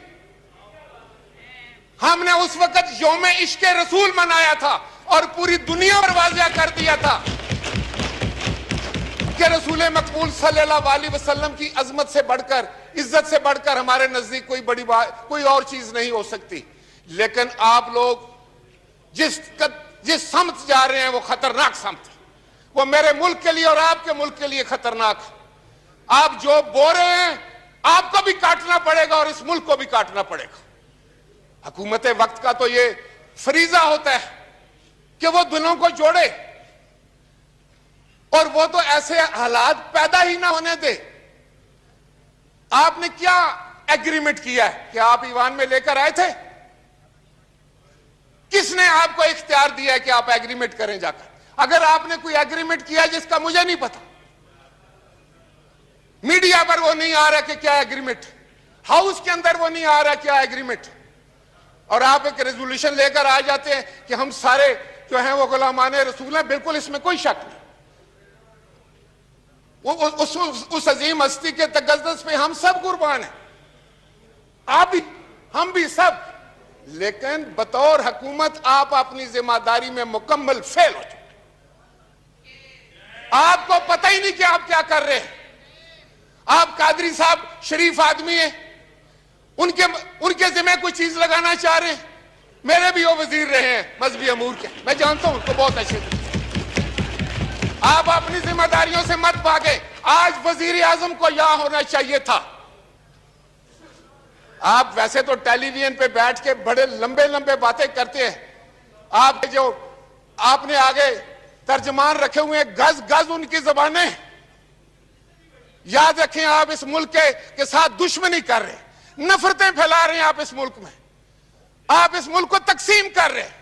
ہم نے اس وقت یوم عشق رسول منایا تھا اور پوری دنیا پر واضح کر دیا تھا کہ رسول مقبول صلی اللہ علیہ وسلم کی عظمت سے بڑھ کر, عزت سے بڑھ کر ہمارے نزدیک کوئی بڑی بات, کوئی اور چیز نہیں ہو سکتی. لیکن آپ لوگ جس سمت جا رہے ہیں وہ خطرناک سمت ہے. وہ میرے ملک کے لیے اور آپ کے ملک کے لیے خطرناک ہے. آپ جو بو رہے ہیں آپ کو بھی کاٹنا پڑے گا اور اس ملک کو بھی کاٹنا پڑے گا. حکومت وقت کا تو یہ فریضہ ہوتا ہے کہ وہ دلوں کو جوڑے, اور وہ تو ایسے حالات پیدا ہی نہ ہونے دے. آپ نے کیا ایگریمنٹ کیا ہے؟ کیا آپ ایوان میں لے کر آئے تھے؟ کس نے آپ کو اختیار دیا ہے کہ آپ ایگریمنٹ کریں جا کر؟ اگر آپ نے کوئی ایگریمنٹ کیا جس کا مجھے نہیں پتا, میڈیا پر وہ نہیں آ رہا کہ کیا ایگریمنٹ, ہاؤس کے اندر وہ نہیں آ رہا کیا ایگریمنٹ, اور آپ ایک ریزولوشن لے کر آ جاتے ہیں کہ ہم سارے جو ہیں وہ غلامان رسول ہیں. بالکل اس میں کوئی شک نہیں. اس عظیم ہستی کے تقدس پہ ہم سب قربان ہیں, آپ بھی, ہم بھی سب. لیکن بطور حکومت آپ اپنی ذمہ داری میں مکمل فیل ہو چکے. آپ کو پتہ ہی نہیں کہ آپ کیا کر رہے ہیں. آپ قادری صاحب شریف آدمی ہیں, ان کے ذمہ کوئی چیز لگانا چاہ رہے ہیں. میرے بھی وہ وزیر رہے ہیں مذہبی امور کے, میں جانتا ہوں ان کو بہت اچھے سے. آپ اپنی ذمہ داریوں سے مت بھاگے. آج وزیر اعظم کو یہاں ہونا چاہیے تھا. آپ ویسے تو ٹیلی ویژن پہ بیٹھ کے بڑے لمبے لمبے باتیں کرتے ہیں. آپ نے آگے ترجمان رکھے ہوئے ہیں, گز گز ان کی زبانیں. یاد رکھیں آپ اس ملک کے ساتھ دشمنی کر رہے ہیں, نفرتیں پھیلا رہے ہیں آپ اس ملک میں. آپ اس ملک کو تقسیم کر رہے ہیں.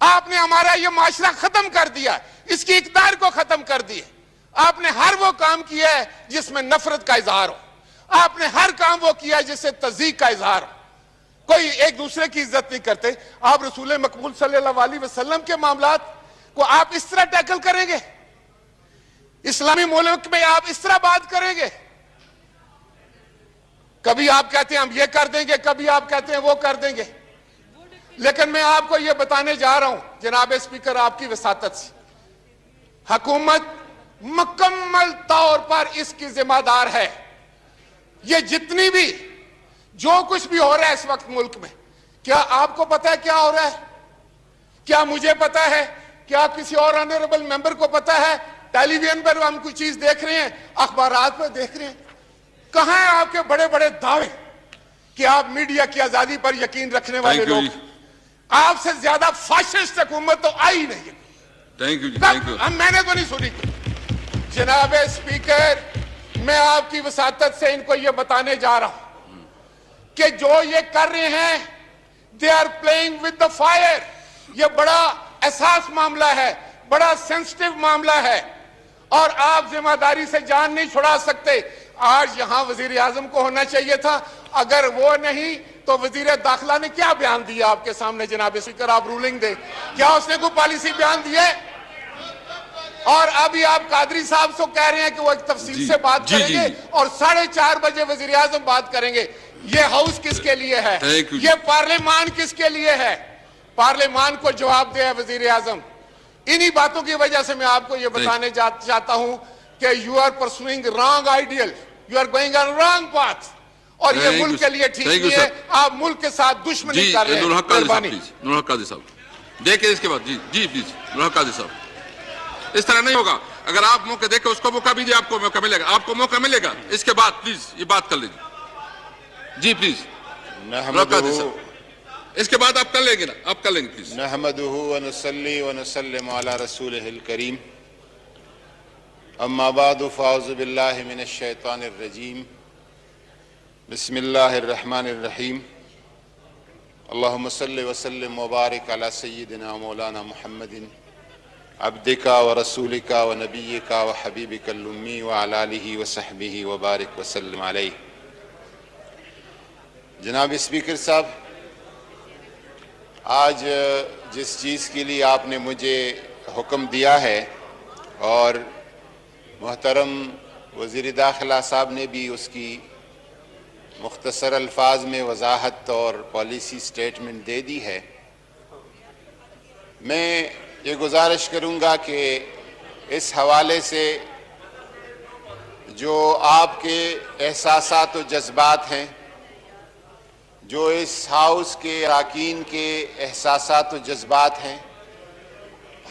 آپ نے ہمارا یہ معاشرہ ختم کر دیا, اس کی اقدار کو ختم کر دیا. آپ نے ہر وہ کام کیا ہے جس میں نفرت کا اظہار ہو. آپ نے ہر کام وہ کیا ہے جس سے تضییق کا اظہار ہو. کوئی ایک دوسرے کی عزت نہیں کرتے. آپ رسول مقبول صلی اللہ علیہ وسلم کے معاملات کو آپ اس طرح ٹیکل کریں گے؟ اسلامی ملک میں آپ اس طرح بات کریں گے؟ کبھی آپ کہتے ہیں ہم یہ کر دیں گے, کبھی آپ کہتے ہیں وہ کر دیں گے. لیکن میں آپ کو یہ بتانے جا رہا ہوں جناب اسپیکر, آپ کی وساطت سے, حکومت مکمل طور پر اس کی ذمہ دار ہے. یہ جتنی بھی جو کچھ بھی ہو رہا ہے اس وقت ملک میں, کیا آپ کو پتا ہے کیا ہو رہا ہے؟ کیا مجھے پتا ہے؟ کیا کسی اور آنریبل ممبر کو پتا ہے؟ ٹیلی ویژن پر ہم کوئی چیز دیکھ رہے ہیں, اخبارات پر دیکھ رہے ہیں. کہاں ہیں آپ کے بڑے بڑے دعوے کہ آپ میڈیا کی آزادی پر یقین رکھنے والے لوگ؟ آپ سے زیادہ فاشسٹ حکومت تو آئی نہیں. میں نے تو نہیں سنی. جناب اسپیکر, میں آپ کی وساطت سے ان کو یہ بتانے جا رہا ہوں کہ جو یہ کر رہے ہیں, they are playing with the fire. یہ بڑا احساس معاملہ ہے, بڑا سینسٹیو معاملہ ہے, اور آپ ذمہ داری سے جان نہیں چھڑا سکتے. آج یہاں وزیر اعظم کو ہونا چاہیے تھا, اگر وہ نہیں تو وزیر داخلہ نے کیا بیان دیا آپ کے سامنے جناب اسپیکر؟ آپ رولنگ دیں، کیا اس نے کوئی پالیسی بیان دی ہے؟ اور ابھی آپ قادری صاحب سے کہہ رہے ہیں کہ وہ ایک تفصیل سے بات کریں گے اور 4:30 بجے وزیر اعظم بات کریں گے. یہ ہاؤس کس کے لیے ہے؟ یہ پارلیمان کس کے لیے ہے؟ پارلیمان کو جواب دے وزیر اعظم. انہی باتوں کی وجہ سے میں آپ کو یہ بتانے چاہتا ہوں کہ you are pursuing wrong ideal, you are going on wrong path, اور یہ ملک کے لیے ٹھیک نہیں ہے. آپ ملک کے ساتھ دشمنی کر رہے ہیں. مہربانی. نور حق قاضی صاحب دیکھیں اس کے بعد. جی پلیز نور حق قاضی صاحب، اس طرح نہیں ہوگا. اگر آپ موقع دیکھیں اس کو موقع بھی دیں، آپ کو موقع ملے گا، آپ کو موقع ملے گا. اس کے بعد پلیز یہ بات کر لیجیے. جی پلیز نور حق قاضی صاحب، اس کے بعد آپ کر لیں گے نا، آپ کر لیں گے پلیز. نحمدہ ونصلی ونسلم علی رسولہ الکریم، اما بعد فاعوذ باللہ من الشیطان الرجیم، بسم اللہ الرحمن الرحیم. اللہم صلی وسلم وبارک علی سیدنا مولانا محمد عبدک ورسولک ونبیک وحبیبک الامی وعلی آلہ وصحبہ وبارک وسلم علیہ. جناب اسپیکر صاحب، آج جس چیز کے لیے آپ نے مجھے حکم دیا ہے اور محترم وزیر داخلہ صاحب نے بھی اس کی مختصر الفاظ میں وضاحت اور پالیسی سٹیٹمنٹ دے دی ہے، میں یہ گزارش کروں گا کہ اس حوالے سے جو آپ کے احساسات و جذبات ہیں، جو اس ہاؤس کے اراکین کے احساسات و جذبات ہیں،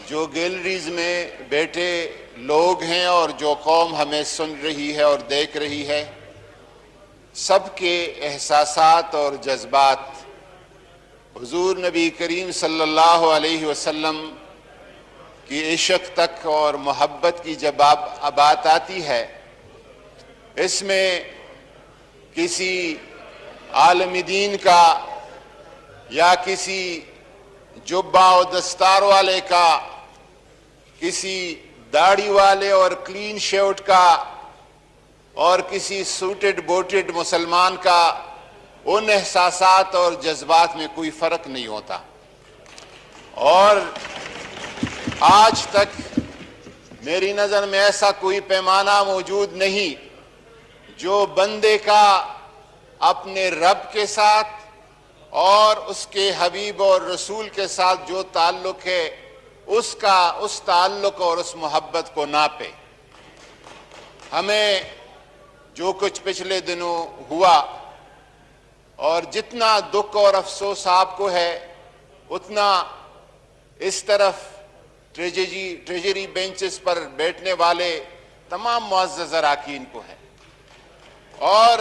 جو گیلریز میں بیٹھے لوگ ہیں اور جو قوم ہمیں سن رہی ہے اور دیکھ رہی ہے، سب کے احساسات اور جذبات حضور نبی کریم صلی اللہ علیہ وسلم کی عشق تک اور محبت کی جب بات آتی ہے، اس میں کسی عالم دین کا یا کسی جبہ و دستار والے کا، کسی داڑھی والے اور کلین شیوٹ کا اور کسی سوٹڈ بوٹڈ مسلمان کا ان احساسات اور جذبات میں کوئی فرق نہیں ہوتا. اور آج تک میری نظر میں ایسا کوئی پیمانہ موجود نہیں جو بندے کا اپنے رب کے ساتھ اور اس کے حبیب اور رسول کے ساتھ جو تعلق ہے اس تعلق اور اس محبت کو ناپے. ہمیں جو کچھ پچھلے دنوں ہوا اور جتنا دکھ اور افسوس آپ کو ہے، اتنا اس طرف ٹریجری بینچز پر بیٹھنے والے تمام معزز اراکین کو ہے. اور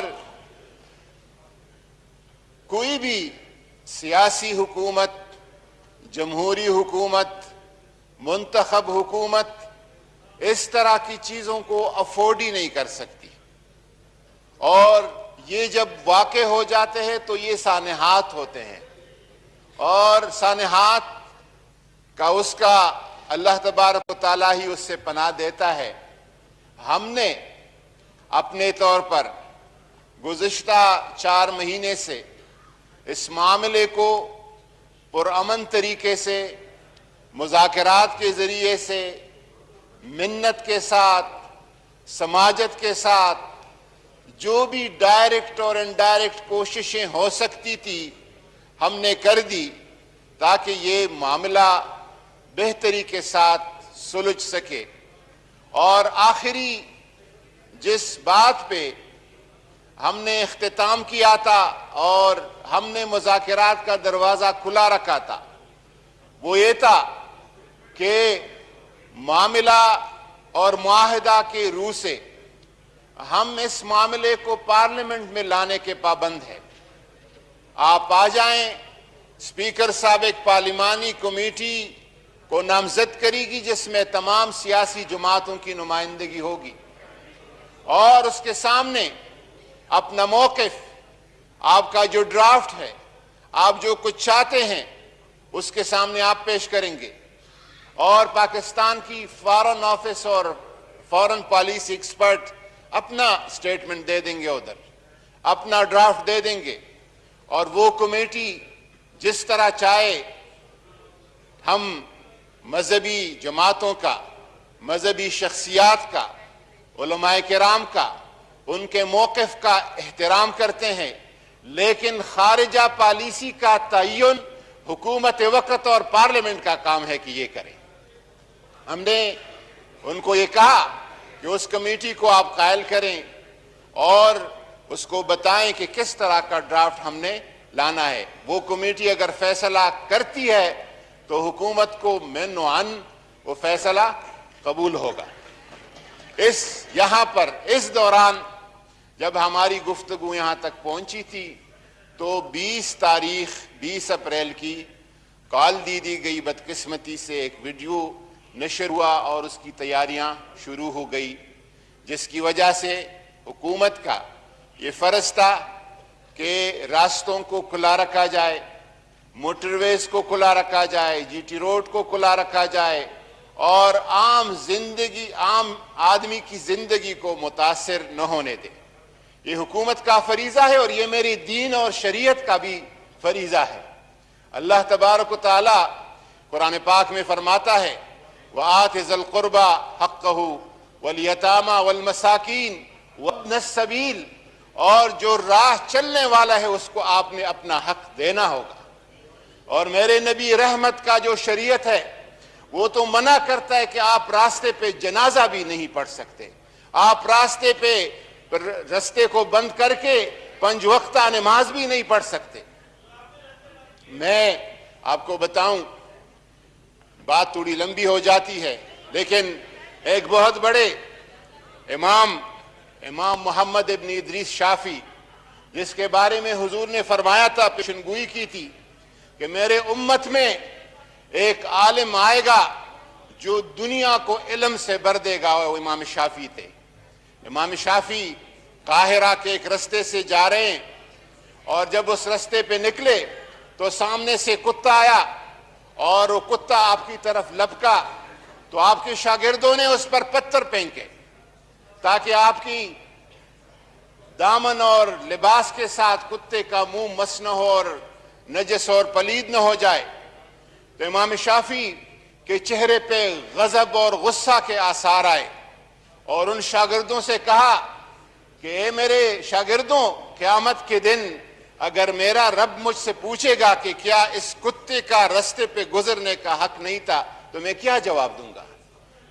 کوئی بھی سیاسی حکومت، جمہوری حکومت، منتخب حکومت اس طرح کی چیزوں کو افورڈ ہی نہیں کر سکتی. اور یہ جب واقع ہو جاتے ہیں تو یہ سانحات ہوتے ہیں، اور سانحات کا اس کا اللہ تبارک و تعالیٰ ہی اس سے پناہ دیتا ہے. ہم نے اپنے طور پر گزشتہ 4 مہینے سے اس معاملے کو پرامن طریقے سے، مذاکرات کے ذریعے سے، منت کے ساتھ، سماجت کے ساتھ، جو بھی ڈائریکٹ اور انڈائریکٹ کوششیں ہو سکتی تھی ہم نے کر دی تاکہ یہ معاملہ بہتری کے ساتھ سلجھ سکے. اور آخری جس بات پہ ہم نے اختتام کیا تھا اور ہم نے مذاکرات کا دروازہ کھلا رکھا تھا، وہ یہ تھا کہ معاملہ اور معاہدہ کے روح سے ہم اس معاملے کو پارلیمنٹ میں لانے کے پابند ہیں. آپ آ جائیں، اسپیکر صاحب ایک پارلیمانی کمیٹی کو نامزد کرے گی جس میں تمام سیاسی جماعتوں کی نمائندگی ہوگی، اور اس کے سامنے اپنا موقف، آپ کا جو ڈرافٹ ہے، آپ جو کچھ چاہتے ہیں، اس کے سامنے آپ پیش کریں گے. اور پاکستان کی فارن آفس اور فارن پالیسی ایکسپرٹ اپنا سٹیٹمنٹ دے دیں گے، ادھر اپنا ڈرافٹ دے دیں گے. اور وہ کمیٹی جس طرح چاہے ہم مذہبی جماعتوں کا، مذہبی شخصیات کا، علماء کرام کا، ان کے موقف کا احترام کرتے ہیں، لیکن خارجہ پالیسی کا تعین حکومت وقت اور پارلیمنٹ کا کام ہے کہ یہ کریں۔ ہم نے ان کو یہ کہا کہ اس کمیٹی کو آپ قائل کریں اور اس کو بتائیں کہ کس طرح کا ڈرافٹ ہم نے لانا ہے۔ وہ کمیٹی اگر فیصلہ کرتی ہے تو حکومت کو من و عن وہ فیصلہ قبول ہوگا۔ یہاں پر اس دوران جب ہماری گفتگو یہاں تک پہنچی تھی تو 20 اپریل کی کال دی گئی، بدقسمتی سے ایک ویڈیو نشر ہوا اور اس کی تیاریاں شروع ہو گئی، جس کی وجہ سے حکومت کا یہ فرض تھا کہ راستوں کو کھلا رکھا جائے، موٹر ویز کو کھلا رکھا جائے، جی ٹی روڈ کو کھلا رکھا جائے اور عام آدمی کی زندگی کو متاثر نہ ہونے دے۔ یہ حکومت کا فریضہ ہے اور یہ میری دین اور شریعت کا بھی فریضہ ہے۔ اللہ تبارک و تعالی قرآن پاک میں فرماتا ہے وَآتِ ذَا الْقُرْبَى حَقَّهُ وَالْيَتَامَى وَالْمَسَاكِينَ وَابْنَ السَّبِيلِ، اور جو راہ چلنے والا ہے اس کو آپ نے اپنا حق دینا ہوگا۔ اور میرے نبی رحمت کا جو شریعت ہے وہ تو منع کرتا ہے کہ آپ راستے پہ جنازہ بھی نہیں پڑھ سکتے، آپ راستے کو بند کر کے 5 وقتہ نماز بھی نہیں پڑھ سکتے۔ میں آپ کو بتاؤں، بات تھوڑی لمبی ہو جاتی ہے، لیکن ایک بہت بڑے امام محمد ابن ادریس شافعی، جس کے بارے میں حضور نے فرمایا تھا، پیشنگوئی کی تھی کہ میرے امت میں ایک عالم آئے گا جو دنیا کو علم سے بھر دے گا، وہ امام شافعی تھے۔ امام شافعی قاہرہ کے ایک رستے سے جا رہے ہیں اور جب اس رستے پہ نکلے تو سامنے سے کتا آیا اور وہ کتا آپ کی طرف لپکا تو آپ کے شاگردوں نے اس پر پتھر پھینکے تاکہ آپ کی دامن اور لباس کے ساتھ کتے کا منہ مس نہ ہو اور نجس اور پلید نہ ہو جائے۔ تو امام شافعی کے چہرے پہ غضب اور غصہ کے آثار آئے اور ان شاگردوں سے کہا کہ اے میرے شاگردوں، قیامت کے دن اگر میرا رب مجھ سے پوچھے گا کہ کیا اس کتے کا رستے پہ گزرنے کا حق نہیں تھا تو میں کیا جواب دوں گا؟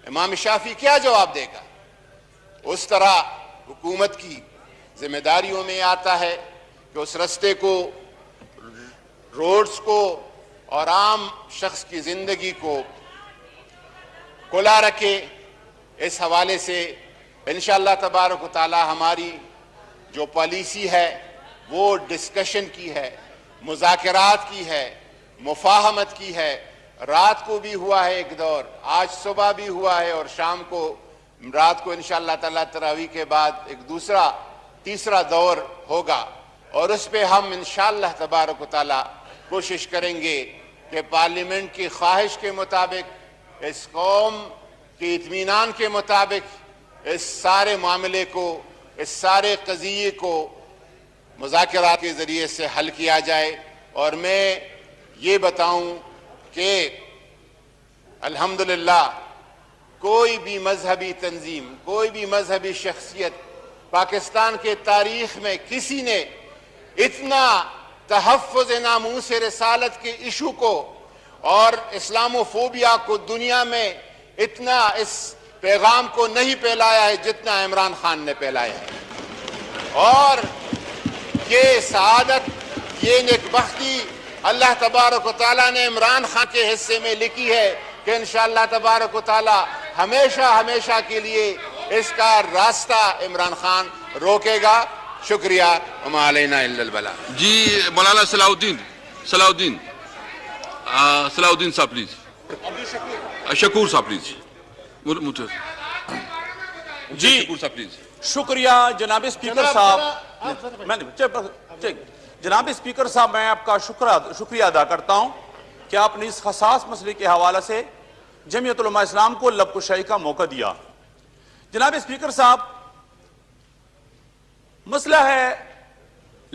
امام شافعی کیا جواب دے گا؟ اس طرح حکومت کی ذمہ داریوں میں آتا ہے کہ اس رستے کو، روڈز کو اور عام شخص کی زندگی کو کھلا رکھے۔ اس حوالے سے انشاءاللہ تبارک و تعالی ہماری جو پالیسی ہے وہ ڈسکشن کی ہے، مذاکرات کی ہے، مفاہمت کی ہے۔ رات کو بھی ہوا ہے ایک دور، آج صبح بھی ہوا ہے اور شام کو، رات کو انشاءاللہ تعالی تراویح کے بعد ایک تیسرا دور ہوگا اور اس پہ ہم انشاءاللہ تبارک و تعالی کوشش کریں گے کہ پارلیمنٹ کی خواہش کے مطابق، اس قوم کے اطمینان کے مطابق اس سارے معاملے کو، اس سارے قضیے کو مذاکرات کے ذریعے سے حل کیا جائے۔ اور میں یہ بتاؤں کہ الحمدللہ کوئی بھی مذہبی تنظیم، کوئی بھی مذہبی شخصیت پاکستان کے تاریخ میں کسی نے اتنا تحفظ ناموس رسالت کے ایشو کو اور اسلاموفوبیا کو دنیا میں اتنا اس پیغام کو نہیں پھیلایا ہے جتنا عمران خان نے پھیلایا ہے۔ اور یہ سعادت، یہ نیکبختی اللہ تبارک و تعالیٰ نے عمران خان کے حصے میں لکھی ہے کہ انشاءاللہ تبارک و تعالیٰ ہمیشہ کے لیے اس کا راستہ عمران خان روکے گا۔ شکریہ، وما علینا الا البلاغ۔ جی مولانا صلاح الدین صاحب پلیز، شکور صاحب پلیز، جی شکور صاحب پلیز۔ شکریہ جناب اسپیکر صاحب۔ جناب اسپیکر صاحب، میں آپ کا شکریہ ادا کرتا ہوں کہ آپ نے اس حساس مسئلے کے حوالے سے جمعیت علماء اسلام کو لب کشائی کا موقع دیا۔ جناب اسپیکر صاحب، مسئلہ ہے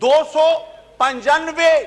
295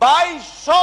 2200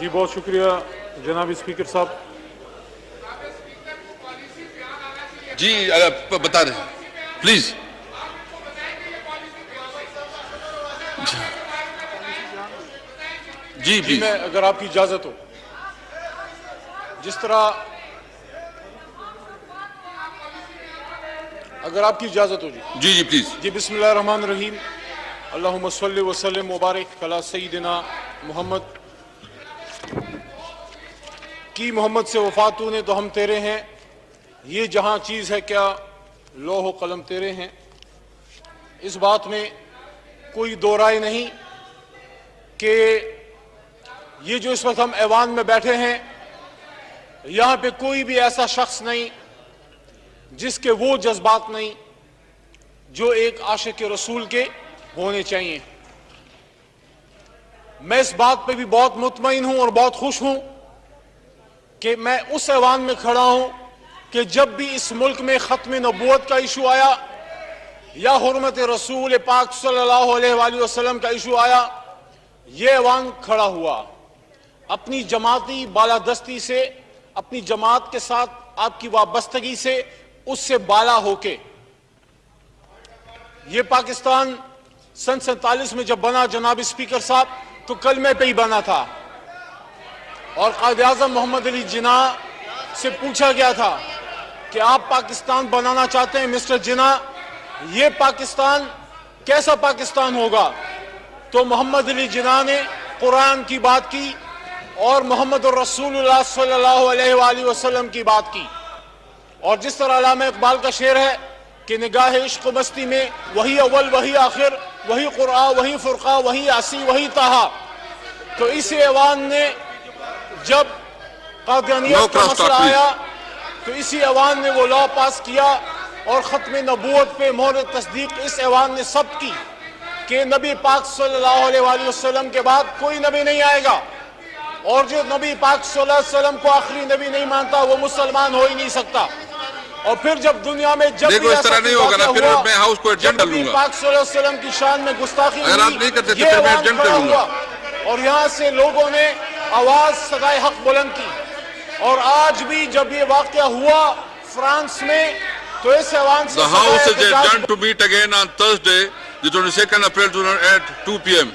جی بہت شکریہ جناب اسپیکر صاحب. جی بتا رہے ہیں پلیز. جی جی میں اگر آپ کی اجازت ہو، جس طرح اگر آپ کی اجازت ہو جی جی پلیز. جی بسم اللہ الرحمن الرحیم. اللہم صلی وسلم مبارک علی سیدنا محمد. کی محمد سے وفات تو نے تو ہم تیرے ہیں، یہ جہاں چیز ہے کیا لوح و قلم تیرے ہیں. اس بات میں کوئی دو رائے نہیں کہ یہ جو اس وقت ہم ایوان میں بیٹھے ہیں، یہاں پہ کوئی بھی ایسا شخص نہیں جس کے وہ جذبات نہیں جو ایک عاشق رسول کے ہونے چاہیے. میں اس بات پہ بھی بہت مطمئن ہوں اور بہت خوش ہوں کہ میں اس ایوان میں کھڑا ہوں کہ جب بھی اس ملک میں ختم نبوت کا ایشو آیا یا حرمت رسول پاک صلی اللہ علیہ وآلہ وسلم کا ایشو آیا، یہ ایوان کھڑا ہوا اپنی جماعتی بالادستی سے، اپنی جماعت کے ساتھ آپ کی وابستگی سے، اس سے بالا ہو کے. یہ پاکستان سن 47 میں جب بنا جناب اسپیکر صاحب تو کلمے پہ ہی بنا تھا، اور قائد اعظم محمد علی جناح سے پوچھا گیا تھا کہ آپ پاکستان بنانا چاہتے ہیں مسٹر جناح، یہ پاکستان کیسا پاکستان ہوگا؟ تو محمد علی جناح نے قرآن کی بات کی اور محمد الرسول اللہ صلی اللہ علیہ وآلہ وسلم کی بات کی. اور جس طرح علامہ اقبال کا شعر ہے کہ نگاہ عشق و مستی میں وہی اول وہی آخر، وہی قرآن وہی فرقہ وہی یاسی وہی طہا. تو اس ایوان نے جب قادیانیت کا مسئلہ آیا تو اسی ایوان نے وہ لا پاس کیا اور ختم نبوت پہ مہر تصدیق اس ایوان نے ثبت کی کہ نبی پاک صلی اللہ علیہ وآلہ وسلم کے بعد کوئی نبی نہیں آئے گا، اور جو نبی پاک صلی اللہ علیہ وسلم کو آخری نبی نہیں مانتا وہ مسلمان ہو ہی نہیں سکتا. اور پھر جب دنیا میں جب دیکھو اس طرح نہیں ہوگا نا، پھر میں ہاؤس کو ایڈجسٹ کر لوں گا. پاک صلی اللہ علیہ وسلم کی شان میں گستاخی اگر آپ نہیں کرتے تو پھر میں ایڈجسٹ کر لوں گا. اور یہاں سے لوگوں نے آواز صدائے حق بلند کی. اور آج بھی جب یہ واقعہ ہوا فرانس میں تو اس ایوان سے The House is adjourned to meet again on Thursday, the 22nd April at 2 p.m.